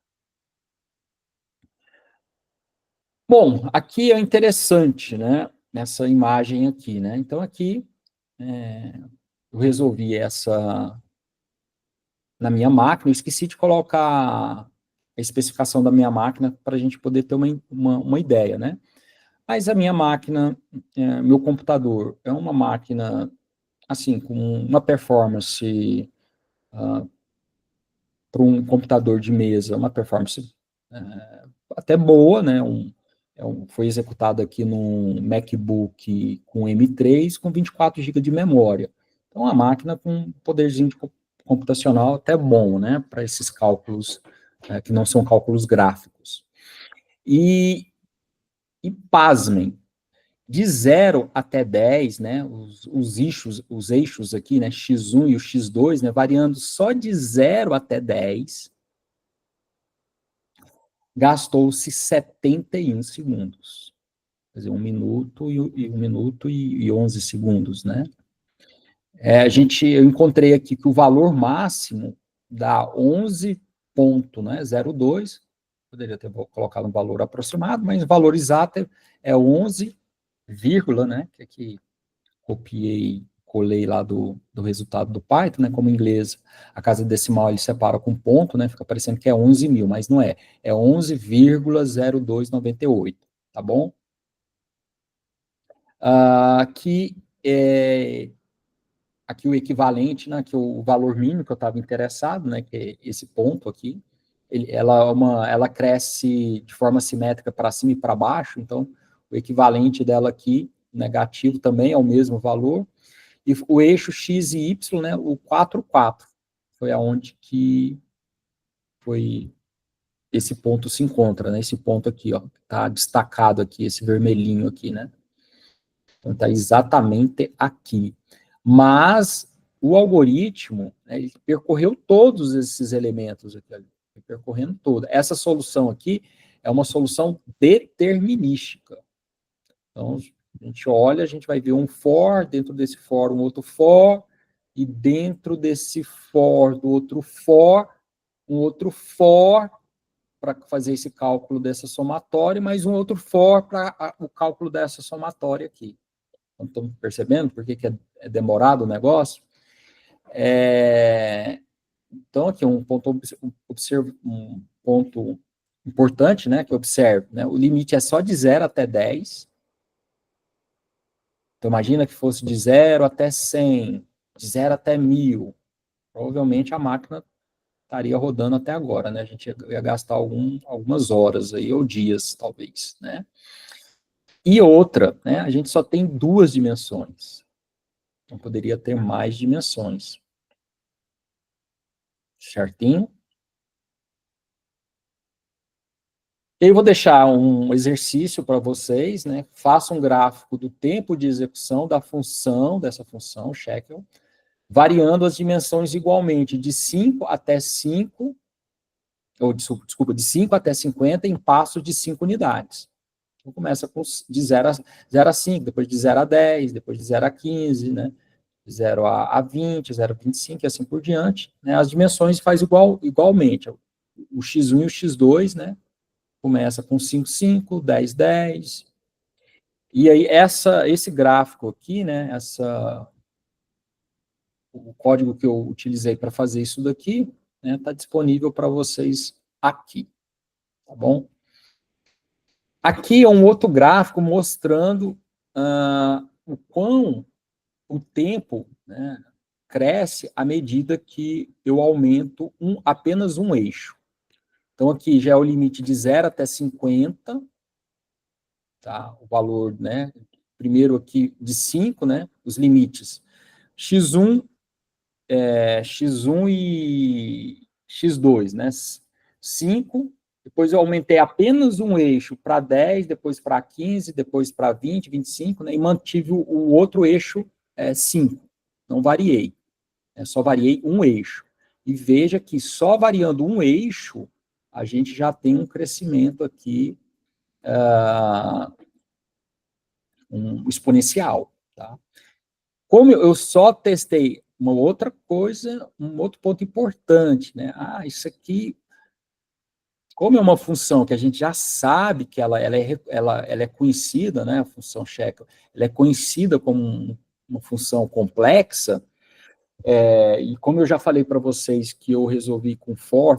Bom, aqui é interessante, né? Nessa imagem aqui, né? Então, aqui, eu resolvi essa na minha máquina, eu esqueci de colocar a especificação da minha máquina para a gente poder ter uma ideia, né? Mas a minha máquina, meu computador, é uma máquina, assim, com uma performance para um computador de mesa, uma performance até boa, né? Foi executado aqui num MacBook com M3 com 24 GB de memória. Então, a máquina com um poderzinho computacional até bom, né, para esses cálculos que não são cálculos gráficos. E pasmem, de 0 até 10, né, os eixos aqui, né, x1 e o x2, né, variando só de 0 até 10, gastou-se 71 segundos. Quer dizer, 1 minuto e 1 minuto e 11 segundos, né? Eu encontrei aqui que o valor máximo dá 11,02, poderia ter colocado um valor aproximado, mas o valor exato é 11, né, que aqui copiei, colei lá do resultado do Python, né, como em inglês, a casa decimal ele separa com ponto, né, fica parecendo que é 11.000, mas não é, é 11,0298, tá bom? Aqui o equivalente, né, que o valor mínimo que eu estava interessado, né, que é esse ponto aqui, ela cresce de forma simétrica para cima e para baixo, então o equivalente dela aqui, negativo, também é o mesmo valor, e o eixo x e y, né, o 4, 4, foi aonde que foi esse ponto se encontra, né, esse ponto aqui, ó, tá destacado aqui, esse vermelhinho aqui, né, então está exatamente aqui. Mas o algoritmo, né, ele percorreu todos esses elementos aqui, percorrendo todo. Essa solução aqui é uma solução determinística. Então, a gente olha, a gente vai ver um for, dentro desse for, um outro for, e dentro desse for, do outro for, um outro for, para fazer esse cálculo dessa somatória, e mais um outro for para o cálculo dessa somatória aqui. Estão percebendo por que é demorado o negócio? Então, aqui um ponto importante, né, que eu observo, né, o limite é só de 0 até 10. Então, imagina que fosse de 0 até 100, de 0 até 1000. Provavelmente a máquina estaria rodando até agora, né? A gente ia gastar algumas horas aí, ou dias, talvez, né? E outra, né, a gente só tem 2 dimensões. Então, poderia ter mais dimensões. Certinho? Eu vou deixar um exercício para vocês, né? Faça um gráfico do tempo de execução dessa função, shekel, variando as dimensões igualmente, de 5 até 5, ou desculpa, de 5 até 50 em passos de 5 unidades. Então, começa de 0 a 5, depois de 0 a 10, depois de 0 a 15, né? De 0 a 20, 0 a 25 e assim por diante. Né? As dimensões faz igualmente. O x1 e o x2, né? Começa com 5, 5, 10, 10. E aí, esse gráfico aqui, né? O código que eu utilizei para fazer isso daqui, né? Está disponível para vocês aqui. Tá bom? Aqui é um outro gráfico mostrando o quão o tempo, né, cresce à medida que eu aumento apenas um eixo. Então, aqui já é o limite de 0 até 50, tá? O valor, né? Primeiro aqui de 5, né? Os limites. X1 e X2, né? 5, depois eu aumentei apenas um eixo para 10, depois para 15, depois para 20, 25, né? E mantive o outro eixo 5. Não variei. Só variei um eixo. E veja que só variando um eixo, a gente já tem um crescimento aqui exponencial. Tá? Como eu só testei uma outra coisa, um outro ponto importante, né? Isso aqui, como é uma função que a gente já sabe que ela é conhecida, né? A função shekel, ela é conhecida como uma função complexa, e como eu já falei para vocês que eu resolvi com for,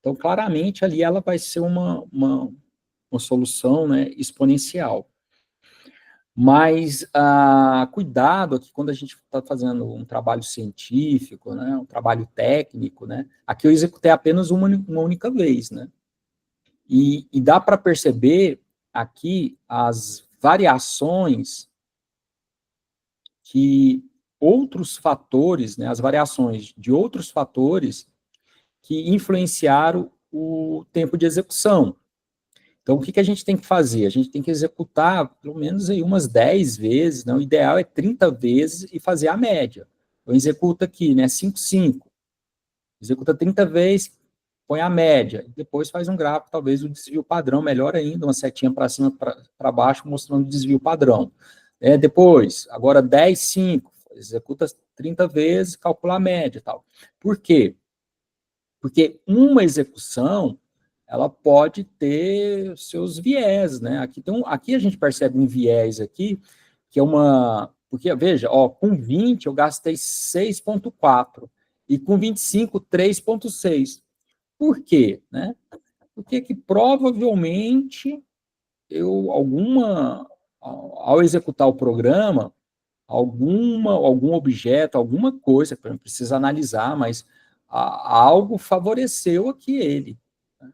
então claramente ali ela vai ser uma solução, né, exponencial. Mas cuidado aqui quando a gente está fazendo um trabalho científico, né, um trabalho técnico, né, aqui eu executei apenas uma única vez, né, e dá para perceber aqui as variações que outros fatores, né, as variações de outros fatores que influenciaram o tempo de execução. Então, o que, que a gente tem que fazer? A gente tem que executar pelo menos aí umas 10 vezes, né? O ideal é 30 vezes e fazer a média. Então, executa aqui, né, 5, 5. Executa 30 vezes, põe a média. Depois faz um gráfico, talvez o desvio padrão, melhor ainda, uma setinha para cima, para baixo, mostrando o desvio padrão. Depois, agora 10, 5. Executa 30 vezes, calcula a média e tal. Por quê? Porque uma execução, ela pode ter seus viés, né? Aqui a gente percebe um viés aqui, que é uma... Porque, veja, ó, com 20 eu gastei 6,4 e com 25, 3,6. Por quê? Né? Porque que provavelmente ao executar o programa, algum objeto, alguma coisa, que a gente precisa analisar, mas algo favoreceu aqui ele. Né?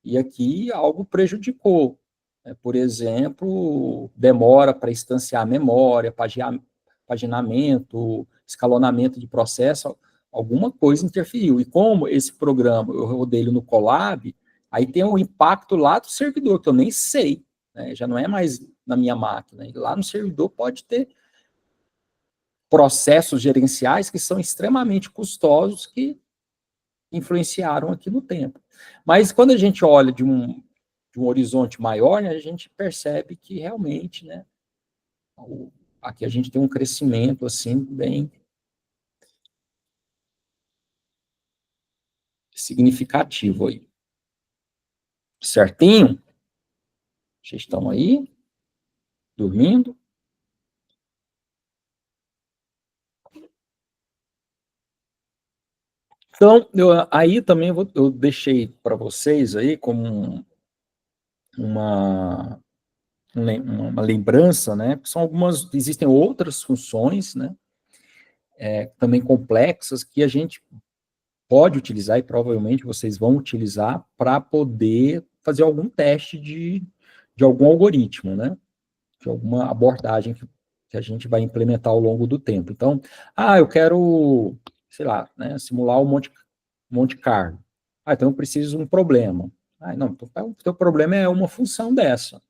E aqui algo prejudicou. Né? Por exemplo, demora para instanciar a memória, paginamento, escalonamento de processo, alguma coisa interferiu. E como esse programa, eu rodei ele no Colab, aí tem um impacto lá do servidor, que eu nem sei. Né? Já não é mais na minha máquina. E lá no servidor pode ter processos gerenciais que são extremamente custosos que influenciaram aqui no tempo. Mas quando a gente olha de um horizonte maior, né, a gente percebe que realmente, né, aqui a gente tem um crescimento assim bem significativo aí. Certinho? Vocês estão aí? Dormindo? Então, aí também eu deixei para vocês aí como uma lembrança, né? São existem outras funções, né? Também complexas que a gente pode utilizar e provavelmente vocês vão utilizar para poder fazer algum teste de algum algoritmo, né? De alguma abordagem que a gente vai implementar ao longo do tempo. Então, eu quero, sei lá, né, simular um Monte Carlo. Então eu preciso de um problema. Não, então, o teu problema é uma função dessa,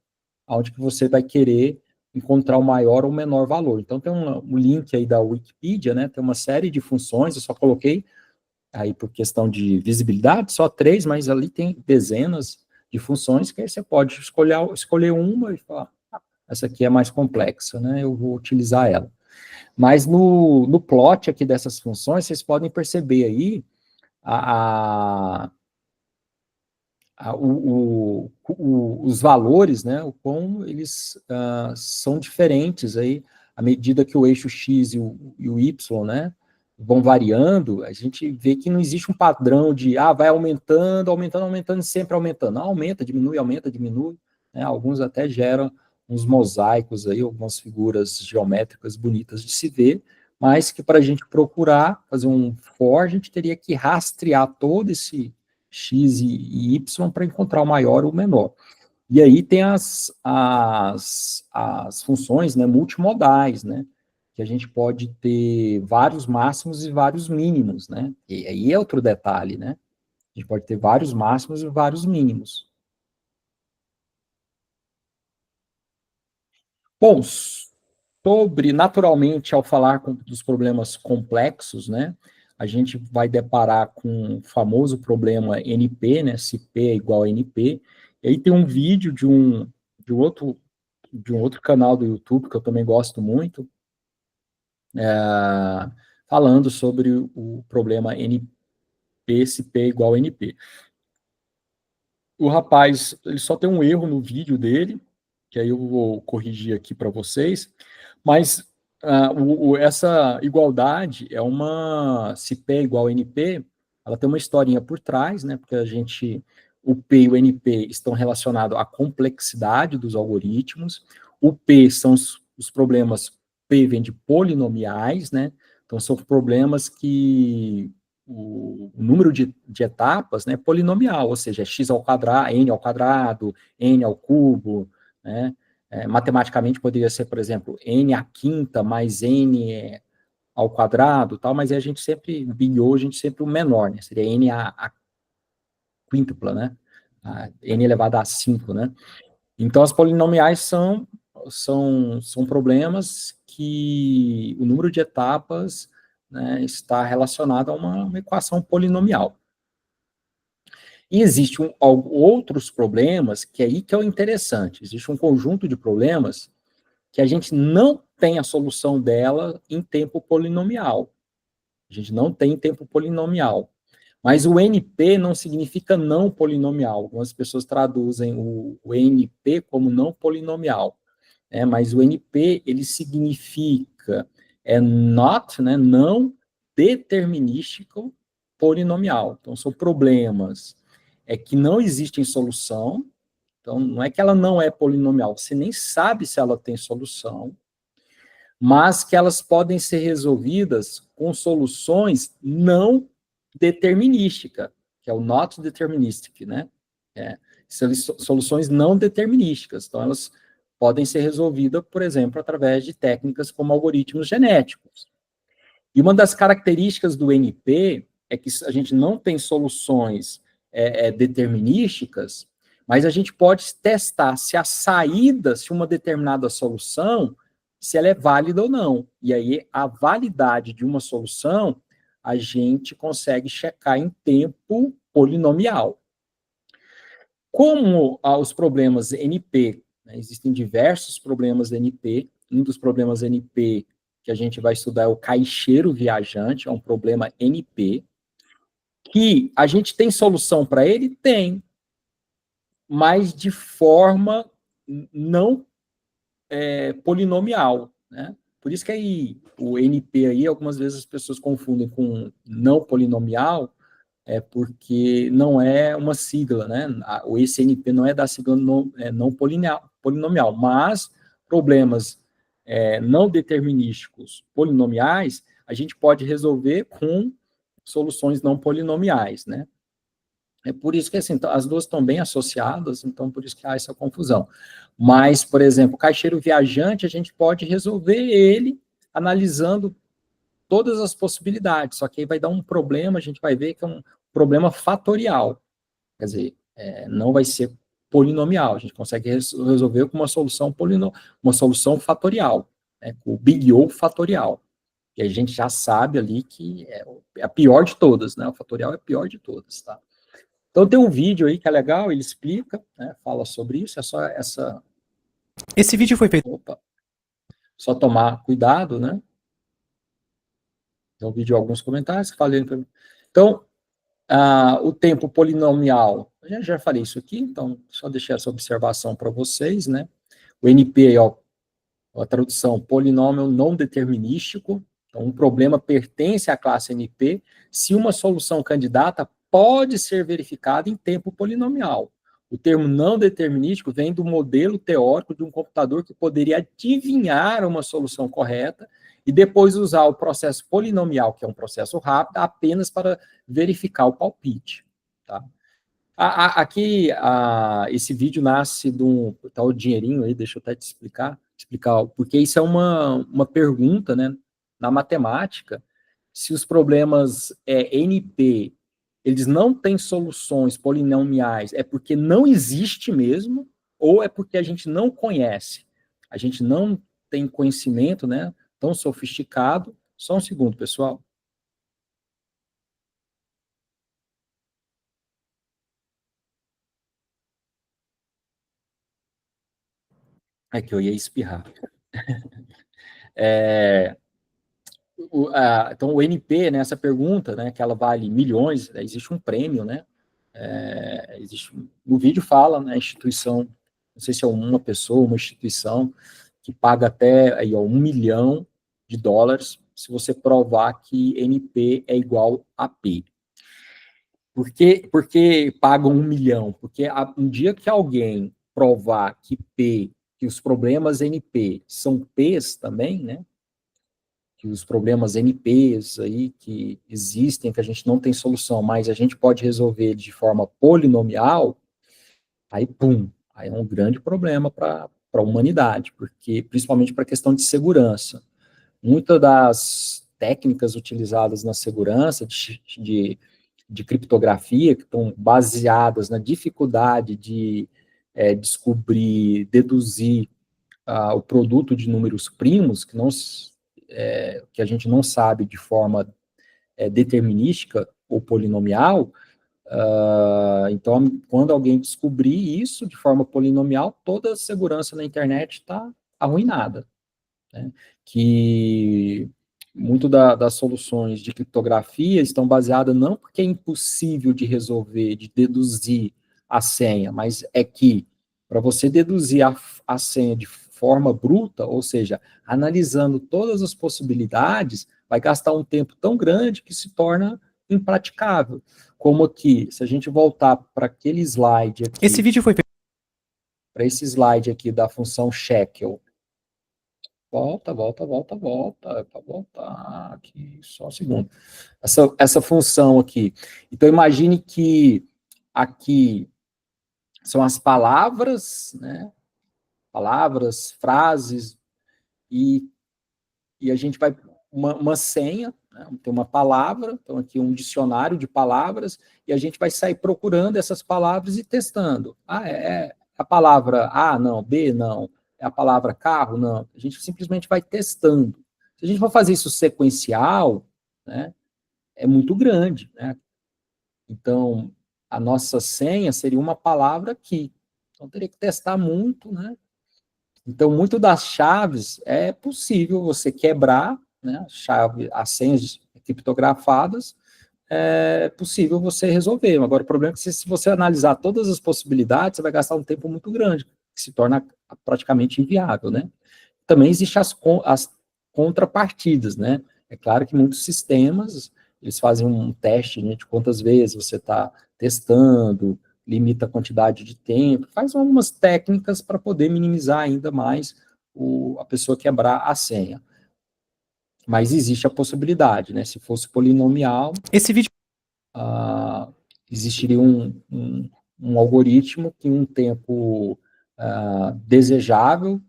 onde que você vai querer encontrar o maior ou menor valor. Então tem um link aí da Wikipedia, né? Tem uma série de funções, eu só coloquei aí por questão de visibilidade, só 3, mas ali tem dezenas de funções que aí você pode escolher uma e falar, essa aqui é mais complexa, né? Eu vou utilizar ela. Mas no plot aqui dessas funções, vocês podem perceber aí os valores, né, o quão eles são diferentes aí, à medida que o eixo X e o Y, né, vão variando, a gente vê que não existe um padrão de, vai aumentando, aumentando, aumentando, sempre aumentando. Não, aumenta, diminui, né, alguns até geram uns mosaicos aí, algumas figuras geométricas bonitas de se ver, mas que para a gente procurar fazer um for, a gente teria que rastrear todo esse X e Y para encontrar o maior ou o menor. E aí tem as funções, né, multimodais, né, que a gente pode ter vários máximos e vários mínimos, né, e aí é outro detalhe, né, a gente pode ter vários máximos e vários mínimos. Bom, naturalmente, ao falar dos problemas complexos, né, a gente vai deparar com o famoso problema NP, né, se P é igual a NP, e aí tem um vídeo de um outro canal do YouTube, que eu também gosto muito, falando sobre o problema NP, se P é igual a NP. O rapaz, ele só tem um erro no vídeo dele, que aí eu vou corrigir aqui para vocês, mas essa igualdade é se P é igual a NP, ela tem uma historinha por trás, né, porque o P e o NP estão relacionados à complexidade dos algoritmos, o P são os problemas, P vem de polinomiais, né, então são problemas que o número de etapas, né, é polinomial, ou seja, é x ao quadrado, n ao quadrado, n ao cubo, né, matematicamente poderia ser, por exemplo, n à quinta mais n ao quadrado, tal, mas a gente sempre, Big O, a gente sempre o menor, né? Seria N a quíntupla, né? N elevado a 5, né? Então, as polinomiais são problemas que o número de etapas, né, está relacionado a uma equação polinomial. E existem outros problemas, que é aí que é o interessante. Existe um conjunto de problemas que a gente não tem a solução dela em tempo polinomial. A gente não tem tempo polinomial. Mas o NP não significa não polinomial. Algumas pessoas traduzem o NP como não polinomial. Mas o NP, ele significa not, né, não determinístico polinomial. Então, são problemas que não existem solução. Então, não é que ela não é polinomial, você nem sabe se ela tem solução, mas que elas podem ser resolvidas com soluções não determinísticas, que é o not deterministic, né? São soluções não determinísticas. Então, elas podem ser resolvidas, por exemplo, através de técnicas como algoritmos genéticos. E uma das características do NP é que a gente não tem soluções determinísticas, mas a gente pode testar se a saída, se uma determinada solução, se ela é válida ou não. E aí, a validade de uma solução, a gente consegue checar em tempo polinomial. Como os problemas NP, né, existem diversos problemas NP, um dos problemas NP que a gente vai estudar é o caixeiro viajante, é um problema NP, que a gente tem solução para ele? Tem, mas de forma não polinomial, né? Por isso que aí o NP aí, algumas vezes as pessoas confundem com não polinomial, porque não é uma sigla, né? O SNP não é da sigla não polinomial, mas problemas não determinísticos polinomiais, a gente pode resolver com soluções não polinomiais, né? É por isso que, assim, as duas estão bem associadas, então por isso que há essa confusão. Mas, por exemplo, o caixeiro viajante, a gente pode resolver ele analisando todas as possibilidades, só que aí vai dar um problema, a gente vai ver que é um problema fatorial, quer dizer, não vai ser polinomial, a gente consegue resolver com uma solução uma solução fatorial, né, com o Big O fatorial, e a gente já sabe ali que é a pior de todas, né, o fatorial é a pior de todas, tá? Então tem um vídeo aí que é legal, ele explica, né, fala sobre isso, é só essa... Esse vídeo foi feito... Opa, só tomar cuidado, né? Então, vídeo alguns comentários que falei. Então, o tempo polinomial, eu já falei isso aqui, então só deixei essa observação para vocês, né? O NP, ó, a tradução, polinômio não determinístico, então um problema pertence à classe NP se uma solução candidata pode ser verificada em tempo polinomial. O termo não determinístico vem do modelo teórico de um computador que poderia adivinhar uma solução correta e depois usar o processo polinomial, que é um processo rápido, apenas para verificar o palpite. Tá? Aqui, esse vídeo nasce de um tal dinheirinho aí, deixa eu até te explicar, porque isso é uma pergunta, né, na matemática, se os problemas NP, eles não têm soluções polinomiais, é porque não existe mesmo, ou é porque a gente não conhece, a gente não tem conhecimento, né, tão sofisticado. Só um segundo, pessoal. É que eu ia espirrar. Então, o NP, né, essa pergunta, né, que ela vale milhões, existe um prêmio, né? No vídeo fala, né, a instituição, não sei se é uma pessoa, uma instituição, que paga até aí, ó, $1 milhão se você provar que NP é igual a P. Por que pagam 1 milhão? Porque um dia que alguém provar que os problemas NP são P's também, né? Que os problemas NPs aí que existem, que a gente não tem solução, mas a gente pode resolver de forma polinomial, aí pum, aí é um grande problema para a humanidade, porque principalmente para a questão de segurança. Muitas das técnicas utilizadas na segurança de criptografia, que estão baseadas na dificuldade de descobrir, deduzir o produto de números primos, que a gente não sabe de forma determinística ou polinomial. Então, quando alguém descobrir isso de forma polinomial, toda a segurança na internet está arruinada, né? Que muito das soluções de criptografia estão baseadas não porque é impossível de resolver, de deduzir a senha, mas é que para você deduzir a senha de forma bruta, ou seja, analisando todas as possibilidades, vai gastar um tempo tão grande que se torna impraticável. Como aqui, se a gente voltar para aquele slide aqui, Esse vídeo foi feito. para esse slide aqui da função shekel. Volta, para voltar aqui, só um segundo. Essa função aqui. Então, imagine que aqui são as palavras, né? Palavras, frases, e a gente vai, uma senha, né? Tem uma palavra, então aqui um dicionário de palavras, e a gente vai sair procurando essas palavras e testando. É a palavra A, não, B, não. É a palavra carro? Não. A gente simplesmente vai testando. Se a gente for fazer isso sequencial, né, é muito grande, né? Então, a nossa senha seria uma palavra aqui. Então, teria que testar muito, né? Então, muito das chaves é possível você quebrar, né? As senhas criptografadas, é possível você resolver. Agora, o problema é que se você analisar todas as possibilidades, você vai gastar um tempo muito grande, que se torna praticamente inviável, né? Também existem as contrapartidas, né? É claro que muitos sistemas, eles fazem um teste, né, de quantas vezes você está testando, limita a quantidade de tempo, faz algumas técnicas para poder minimizar ainda mais a pessoa quebrar a senha. Mas existe a possibilidade, né? Se fosse polinomial, Esse vídeo existiria um algoritmo que em um tempo desejável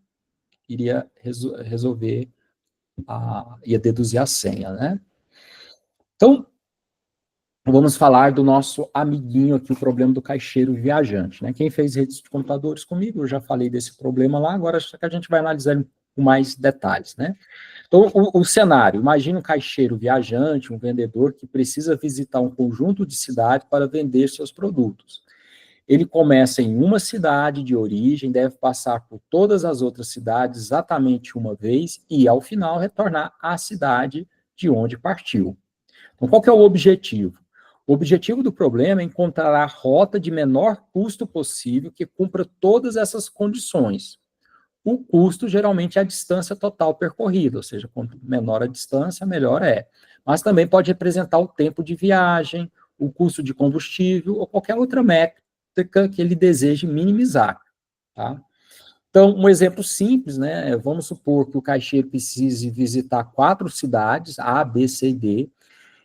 iria resolver, ia deduzir a senha, né? Então, vamos falar do nosso amiguinho aqui, o problema do caixeiro viajante, né? Quem fez redes de computadores comigo, eu já falei desse problema lá, agora acho que a gente vai analisar com mais detalhes, né? Então, o cenário, imagine um caixeiro viajante, um vendedor que precisa visitar um conjunto de cidades para vender seus produtos. Ele começa em uma cidade de origem, deve passar por todas as outras cidades exatamente uma vez e, ao final, retornar à cidade de onde partiu. Então, qual que é o objetivo? O objetivo do problema é encontrar a rota de menor custo possível que cumpra todas essas condições. O custo, geralmente, é a distância total percorrida, ou seja, quanto menor a distância, melhor é. Mas também pode representar o tempo de viagem, o custo de combustível ou qualquer outra métrica que ele deseje minimizar, tá? Então, um exemplo simples, né? Vamos supor que o caixeiro precise visitar 4 cidades, A, B, C e D,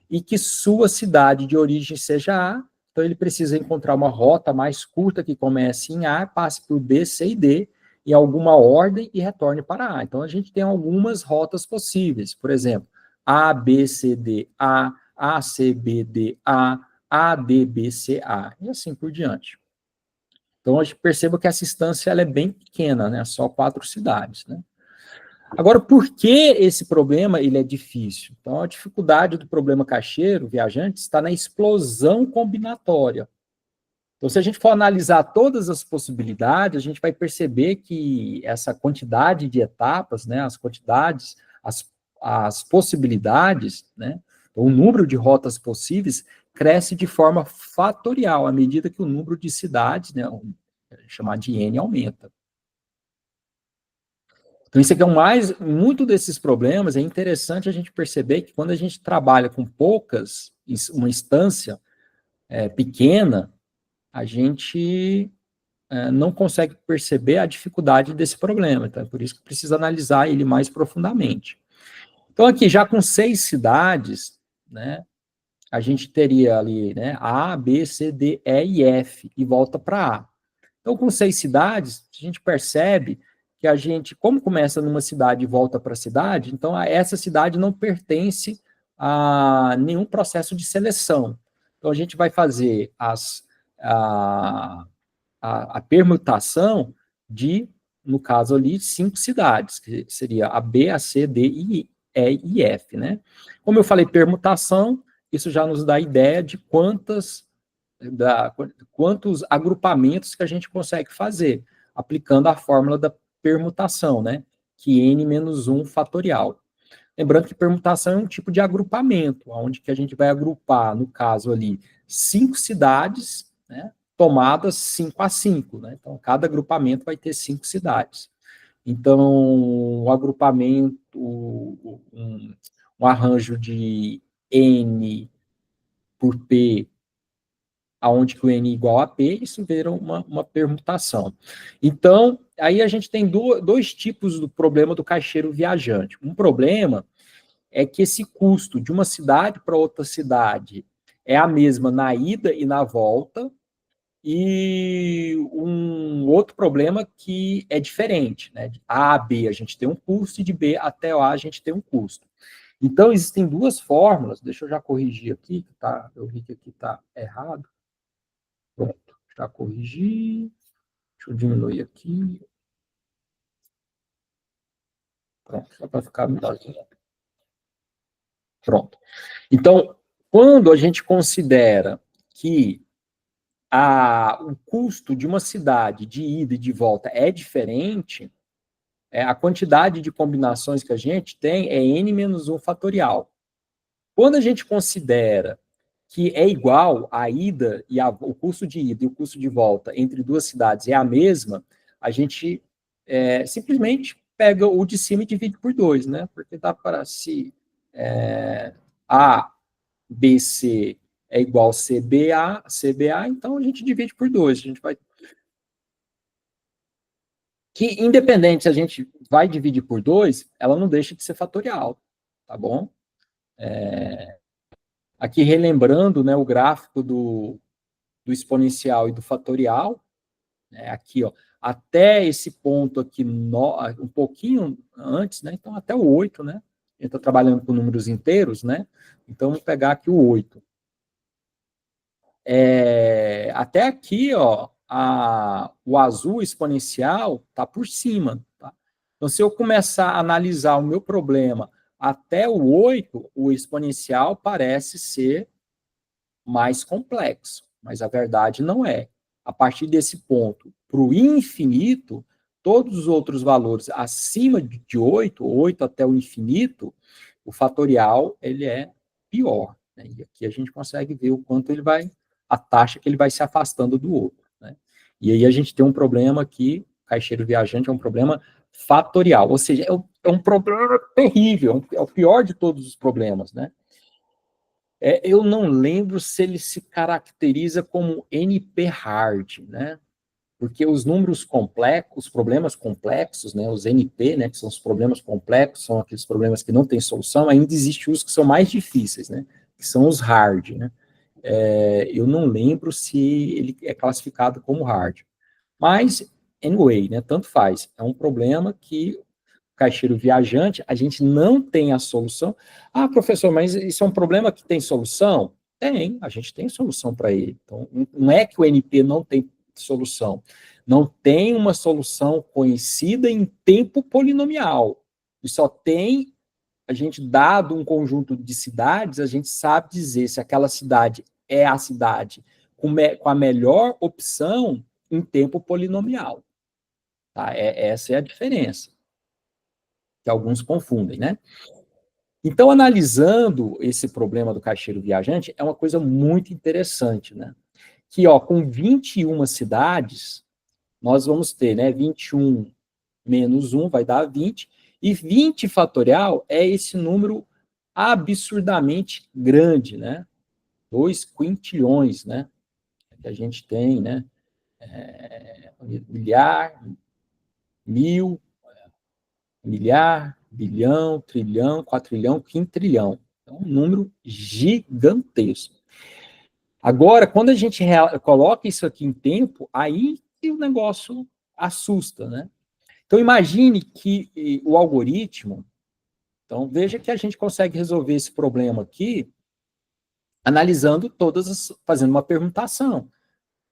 e que sua cidade de origem seja A, então ele precisa encontrar uma rota mais curta que comece em A, passe por B, C e D, em alguma ordem e retorne para A. Então, a gente tem algumas rotas possíveis, por exemplo, A, B, C, D, A, C, B, D, A, D, B, C, A, e assim por diante. Então, a gente perceba que essa instância ela é bem pequena, né? Só 4 cidades, né? Agora, por que esse problema ele é difícil? Então, a dificuldade do problema caixeiro, viajante, está na explosão combinatória. Então, se a gente for analisar todas as possibilidades, a gente vai perceber que essa quantidade de etapas, né, as quantidades, as possibilidades, né, o número de rotas possíveis cresce de forma fatorial à medida que o número de cidades, né, chamado de N, aumenta. Então, isso aqui é muito desses problemas, é interessante a gente perceber que quando a gente trabalha com uma instância pequena, a gente não consegue perceber a dificuldade desse problema. Então, é por isso que precisa analisar ele mais profundamente. Então, aqui, já com 6 cidades, né, a gente teria ali, né, A, B, C, D, E e F, e volta para A. Então, com 6 cidades, a gente percebe que a gente, como começa numa cidade e volta para a cidade, então essa cidade não pertence a nenhum processo de seleção. Então a gente vai fazer a permutação de, no caso ali, 5 cidades, que seria a B, a C, D, E e F, né? Como eu falei, permutação, isso já nos dá a ideia de quantos agrupamentos que a gente consegue fazer, aplicando a fórmula da permutação, né? Que n-1 fatorial. Lembrando que permutação é um tipo de agrupamento, onde que a gente vai agrupar, no caso ali, 5 cidades, né? Tomadas 5 a 5, né? Então, cada agrupamento vai ter 5 cidades. Então, o agrupamento, um arranjo de N por P, aonde que o N é igual a P, isso vira uma permutação. Então, aí a gente tem dois tipos do problema do caixeiro viajante. Um problema é que esse custo de uma cidade para outra cidade é a mesma na ida e na volta, e um outro problema que é diferente, né? De A a B a gente tem um custo, e de B até A a gente tem um custo. Então, existem duas fórmulas, deixa eu já corrigir aqui, tá? Eu vi que aqui está errado. Pronto, já corrigi. Deixa eu diminuir aqui. Pronto, só para ficar melhor. Pronto. Então, quando a gente considera que o custo de uma cidade de ida e de volta é diferente, a quantidade de combinações que a gente tem é n-1 fatorial. Quando a gente considera que é igual a ida e o custo de ida e o custo de volta entre duas cidades é a mesma, a gente simplesmente pega o de cima e divide por 2, né? Porque dá para se A, B, C é igual a CBA, então a gente divide por 2. A gente vai... Que, independente se a gente vai dividir por 2, ela não deixa de ser fatorial, tá bom? Aqui relembrando, né, o gráfico do exponencial e do fatorial, né, aqui, ó, até esse ponto aqui, um pouquinho antes, né, então até o 8, né, a gente está trabalhando com números inteiros, né, então vamos pegar aqui o 8. Até aqui, ó, o azul exponencial está por cima, tá? Então, se eu começar a analisar o meu problema até o 8, o exponencial parece ser mais complexo, mas a verdade não é. A partir desse ponto, para o infinito, todos os outros valores acima de 8, 8 até o infinito, o fatorial ele é pior, né? E aqui a gente consegue ver o quanto ele vai, a taxa que ele vai se afastando do outro, né? E aí a gente tem um problema aqui, caixeiro viajante é um problema fatorial, ou seja, é um problema terrível, é o pior de todos os problemas, né? Eu não lembro se ele se caracteriza como NP-hard, né? Porque os números complexos, os problemas complexos, né, os NP, né, que são os problemas complexos, são aqueles problemas que não têm solução, ainda existem os que são mais difíceis, né, que são os hard, né. Eu não lembro se ele é classificado como hard. Mas, anyway, né, tanto faz. É um problema que caixeiro viajante, a gente não tem a solução. Ah, professor, mas isso é um problema que tem solução? Tem, a gente tem solução para ele. Então, não é que o NP não tem solução. Não tem uma solução conhecida em tempo polinomial. E só tem, a gente, dado um conjunto de cidades, a gente sabe dizer se aquela cidade é a cidade com a melhor opção em tempo polinomial. Tá? Essa é a diferença que alguns confundem, né? Então, analisando esse problema do caixeiro viajante, é uma coisa muito interessante, né? Que, ó, com 21 cidades, nós vamos ter, né, 21 menos 1 vai dar 20, e 20 fatorial é esse número absurdamente grande, né? 2 quintilhões, né? Que a gente tem, né? Milhar, mil, milhar, bilhão, trilhão, quatrilhão, quintrilhão. É um número gigantesco. Agora, quando a gente coloca isso aqui em tempo, aí que o negócio assusta, né? Então, imagine que o algoritmo, então veja que a gente consegue resolver esse problema aqui analisando fazendo uma permutação.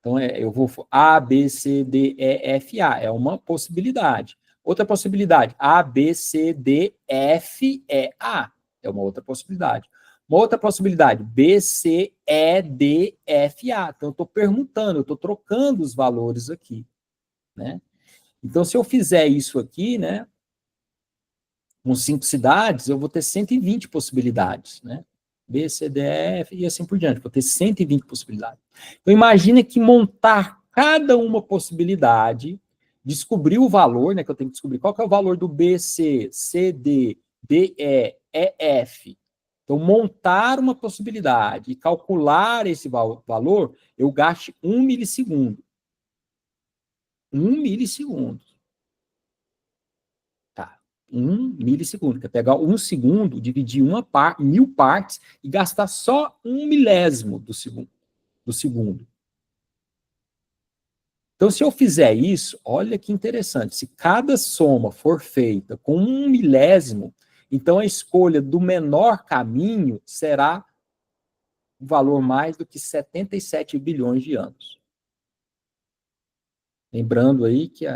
Então, eu vou A, B, C, D, E, F, A, é uma possibilidade. Outra possibilidade, A, B, C, D, F, E, A, é uma outra possibilidade. Uma outra possibilidade, B, C, E, D, F, A. Então, eu estou permutando, eu estou trocando os valores aqui, né? Então, se eu fizer isso aqui, né, com 5 cidades, eu vou ter 120 possibilidades, né? B, C, D, E, F e assim por diante. Vou ter 120 possibilidades. Então, imagina que montar cada uma possibilidade, descobrir o valor, né, que eu tenho que descobrir qual que é o valor do B, C, C, D, D, E, F. Então, montar uma possibilidade e calcular esse valor, eu gaste 1 milissegundo. 1 milissegundo. 1 milissegundo, que é pegar 1 segundo, dividir 1000 partes e gastar só 1 milésimo do segundo. Então, se eu fizer isso, olha que interessante, se cada soma for feita com 1 milésimo, então a escolha do menor caminho será um valor mais do que 77 bilhões de anos. Lembrando aí que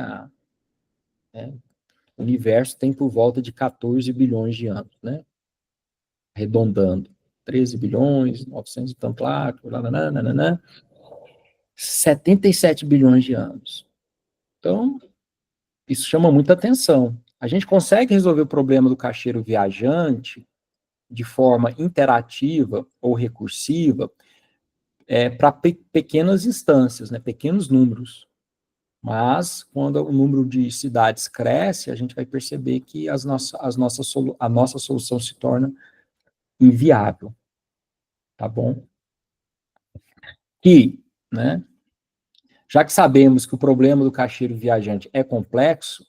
o universo tem por volta de 14 bilhões de anos, né? Arredondando. 13 bilhões, 900 e tanto lá, 77 bilhões de anos. Então, isso chama muita atenção. A gente consegue resolver o problema do caixeiro viajante de forma interativa ou recursiva para pequenas instâncias, né, pequenos números. Mas, quando o número de cidades cresce, a gente vai perceber que a nossa solução se torna inviável. Tá bom? E, né, já que sabemos que o problema do caixeiro viajante é complexo,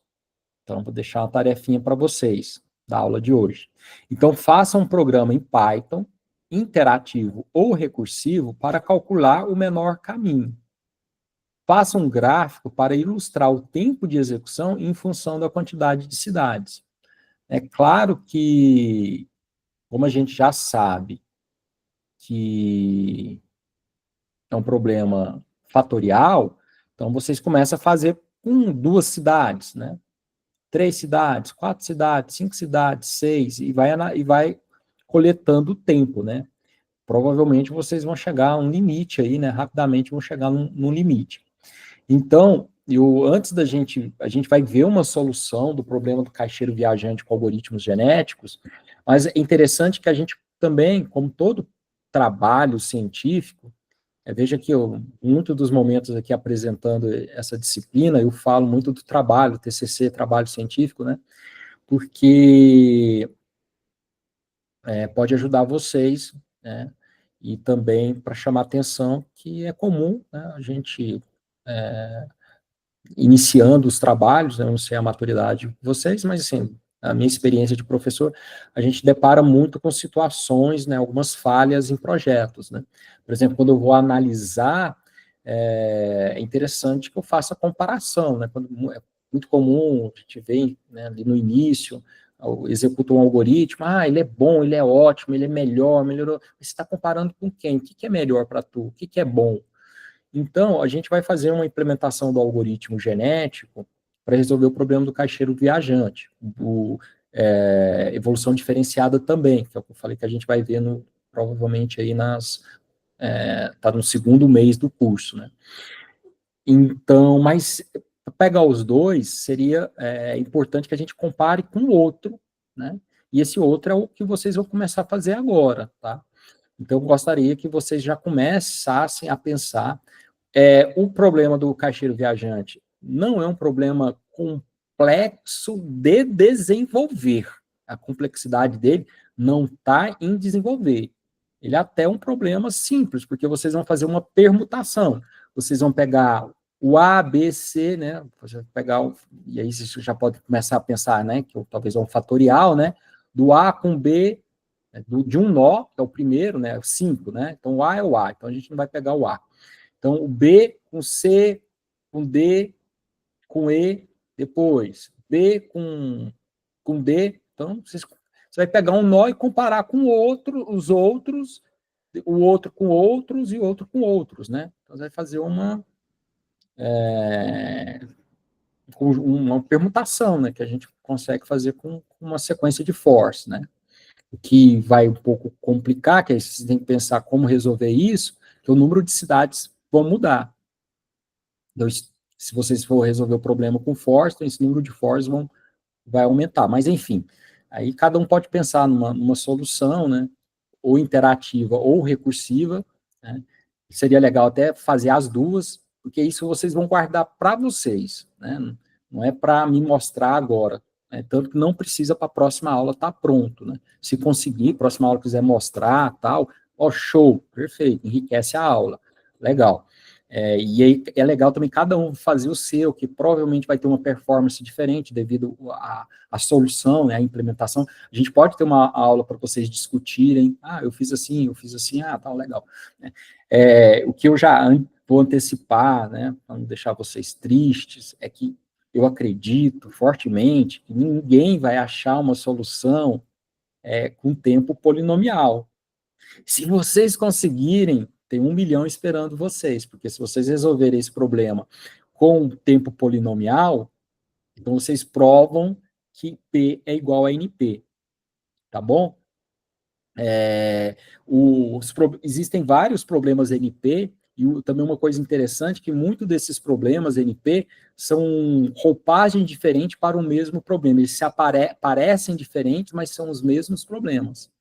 então vou deixar uma tarefinha para vocês da aula de hoje. Então, faça um programa em Python, interativo ou recursivo, para calcular o menor caminho. Faça um gráfico para ilustrar o tempo de execução em função da quantidade de cidades. É claro que, como a gente já sabe que é um problema fatorial, então vocês começam a fazer com 2 cidades, né? 3 cidades, 4 cidades, 5 cidades, 6, e vai coletando o tempo, né? Provavelmente vocês vão chegar a um limite aí, né? Rapidamente vão chegar num limite. Então, antes a gente vai ver uma solução do problema do caixeiro viajante com algoritmos genéticos, mas é interessante que a gente também, como todo trabalho científico, veja que muitos dos momentos aqui apresentando essa disciplina, eu falo muito do trabalho, TCC, trabalho científico, né? Porque pode ajudar vocês, né? E também para chamar atenção que é comum, né, a gente iniciando os trabalhos, né, eu não sei a maturidade de vocês, mas assim, a minha experiência de professor, a gente depara muito com situações, né, algumas falhas em projetos, né? Por exemplo, quando eu vou analisar, é interessante que eu faça comparação, né? Quando é muito comum, a gente vê, né, ali no início, executa um algoritmo, ele é bom, ele é ótimo, ele é melhor, melhorou. Você está comparando com quem? O que é melhor para tu? O que é bom? Então, a gente vai fazer uma implementação do algoritmo genético para resolver o problema do caixeiro viajante, evolução diferenciada também, que é o que eu falei que a gente vai ver provavelmente aí tá no segundo mês do curso, né? Então, mas pegar os dois, seria importante que a gente compare com o outro, né? E esse outro é o que vocês vão começar a fazer agora, tá? Então, eu gostaria que vocês já começassem a pensar. O problema do caixeiro viajante não é um problema complexo de desenvolver. A complexidade dele não está em desenvolver. Ele é até um problema simples, porque vocês vão fazer uma permutação. Vocês vão pegar o A, B, C, né? Você pegar e aí você já pode começar a pensar, né? Que talvez é um fatorial, né? Do A com B, de um nó, que é o primeiro, né? 5, né? Então o A é o A. Então a gente não vai pegar o A. Então, o B com C, com D, com E, depois. B com D, então você vai pegar um nó e comparar com os outros, o outro com outros e o outro com outros, né? Então você vai fazer uma permutação, né, que a gente consegue fazer com uma sequência de force, né? O que vai um pouco complicar, que aí vocês têm que pensar como resolver isso, que o número de cidades vão mudar. Então, se vocês for resolver o problema com force, então esse número de force vai aumentar. Mas, enfim, aí cada um pode pensar numa solução, né, ou interativa ou recursiva, né? Seria legal até fazer as duas, porque isso vocês vão guardar para vocês, né? Não é para me mostrar agora, né? Tanto que não precisa para a próxima aula estar pronto, né? Se conseguir, próxima aula quiser mostrar, tal, ó, show, perfeito, enriquece a aula, legal. E aí é legal também cada um fazer o seu, que provavelmente vai ter uma performance diferente devido à solução, né, à implementação. A gente pode ter uma aula para vocês discutirem, eu fiz assim, tá legal. O que eu já vou antecipar, né, para não deixar vocês tristes, é que eu acredito fortemente que ninguém vai achar uma solução com tempo polinomial. Se vocês conseguirem, tem 1 milhão esperando vocês, porque se vocês resolverem esse problema com tempo polinomial, então vocês provam que P é igual a NP, tá bom? Existem vários problemas NP, e também uma coisa interessante, que muitos desses problemas NP são roupagem diferente para o mesmo problema, eles parecem diferentes, mas são os mesmos problemas.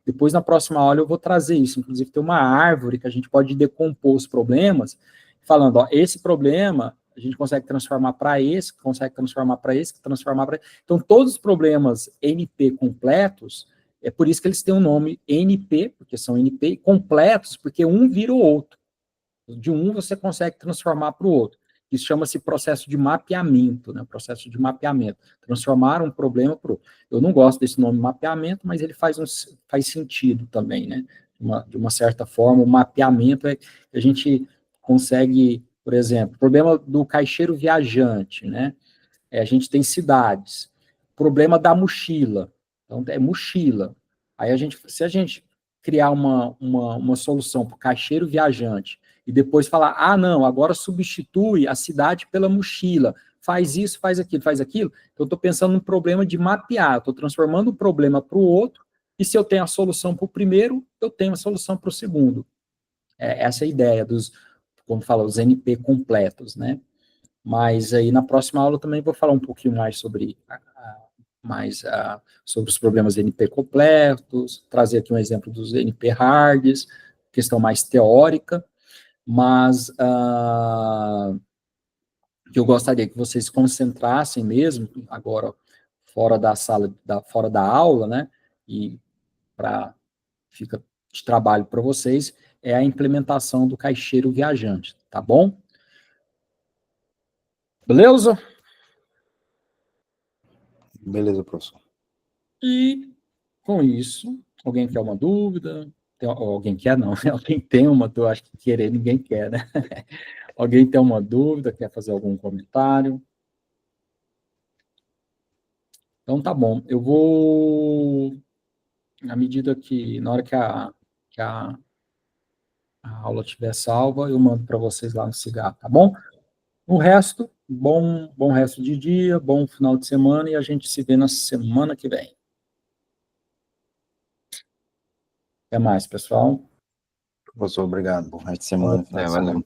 Depois, na próxima aula, eu vou trazer isso. Inclusive, tem uma árvore que a gente pode decompor os problemas, falando, ó, esse problema a gente consegue transformar para esse, consegue transformar para esse, transformar para esse. Então, todos os problemas NP completos, é por isso que eles têm o nome NP, porque são NP, e completos, porque um vira o outro. De um você consegue transformar para o outro. Isso chama-se processo de mapeamento, né? Processo de mapeamento. Transformar um problema para o outro. Eu não gosto desse nome mapeamento, mas ele faz sentido também, né? De uma certa forma, o mapeamento é que a gente consegue, por exemplo, problema do caixeiro viajante, né? A gente tem cidades. Problema da mochila. Então, é mochila. Aí, se a gente criar uma solução para o caixeiro viajante e depois falar, não, agora substitui a cidade pela mochila, faz isso, faz aquilo, então eu estou pensando num problema de mapear, estou transformando um problema para o outro, e se eu tenho a solução para o primeiro, eu tenho a solução para o segundo. Essa é a ideia como fala, os NP completos, né? Mas aí na próxima aula eu também vou falar um pouquinho mais sobre sobre os problemas NP completos, trazer aqui um exemplo dos NP hards, questão mais teórica, mas que eu gostaria que vocês se concentrassem mesmo, agora fora da sala, fora da aula, né, e fica de trabalho para vocês, é a implementação do caixeiro viajante, tá bom? Beleza? Beleza, professor. E com isso, alguém quer uma dúvida? Alguém quer, não, alguém tem uma dúvida, acho que querer ninguém quer, né? Alguém tem uma dúvida, quer fazer algum comentário? Então tá bom, eu vou, à medida que, na hora que a aula estiver salva, eu mando para vocês lá no Cigar, tá bom? O resto, bom resto de dia, bom final de semana, e a gente se vê na semana que vem. Até mais, pessoal. Professor, obrigado. Bom resto de semana. Valeu.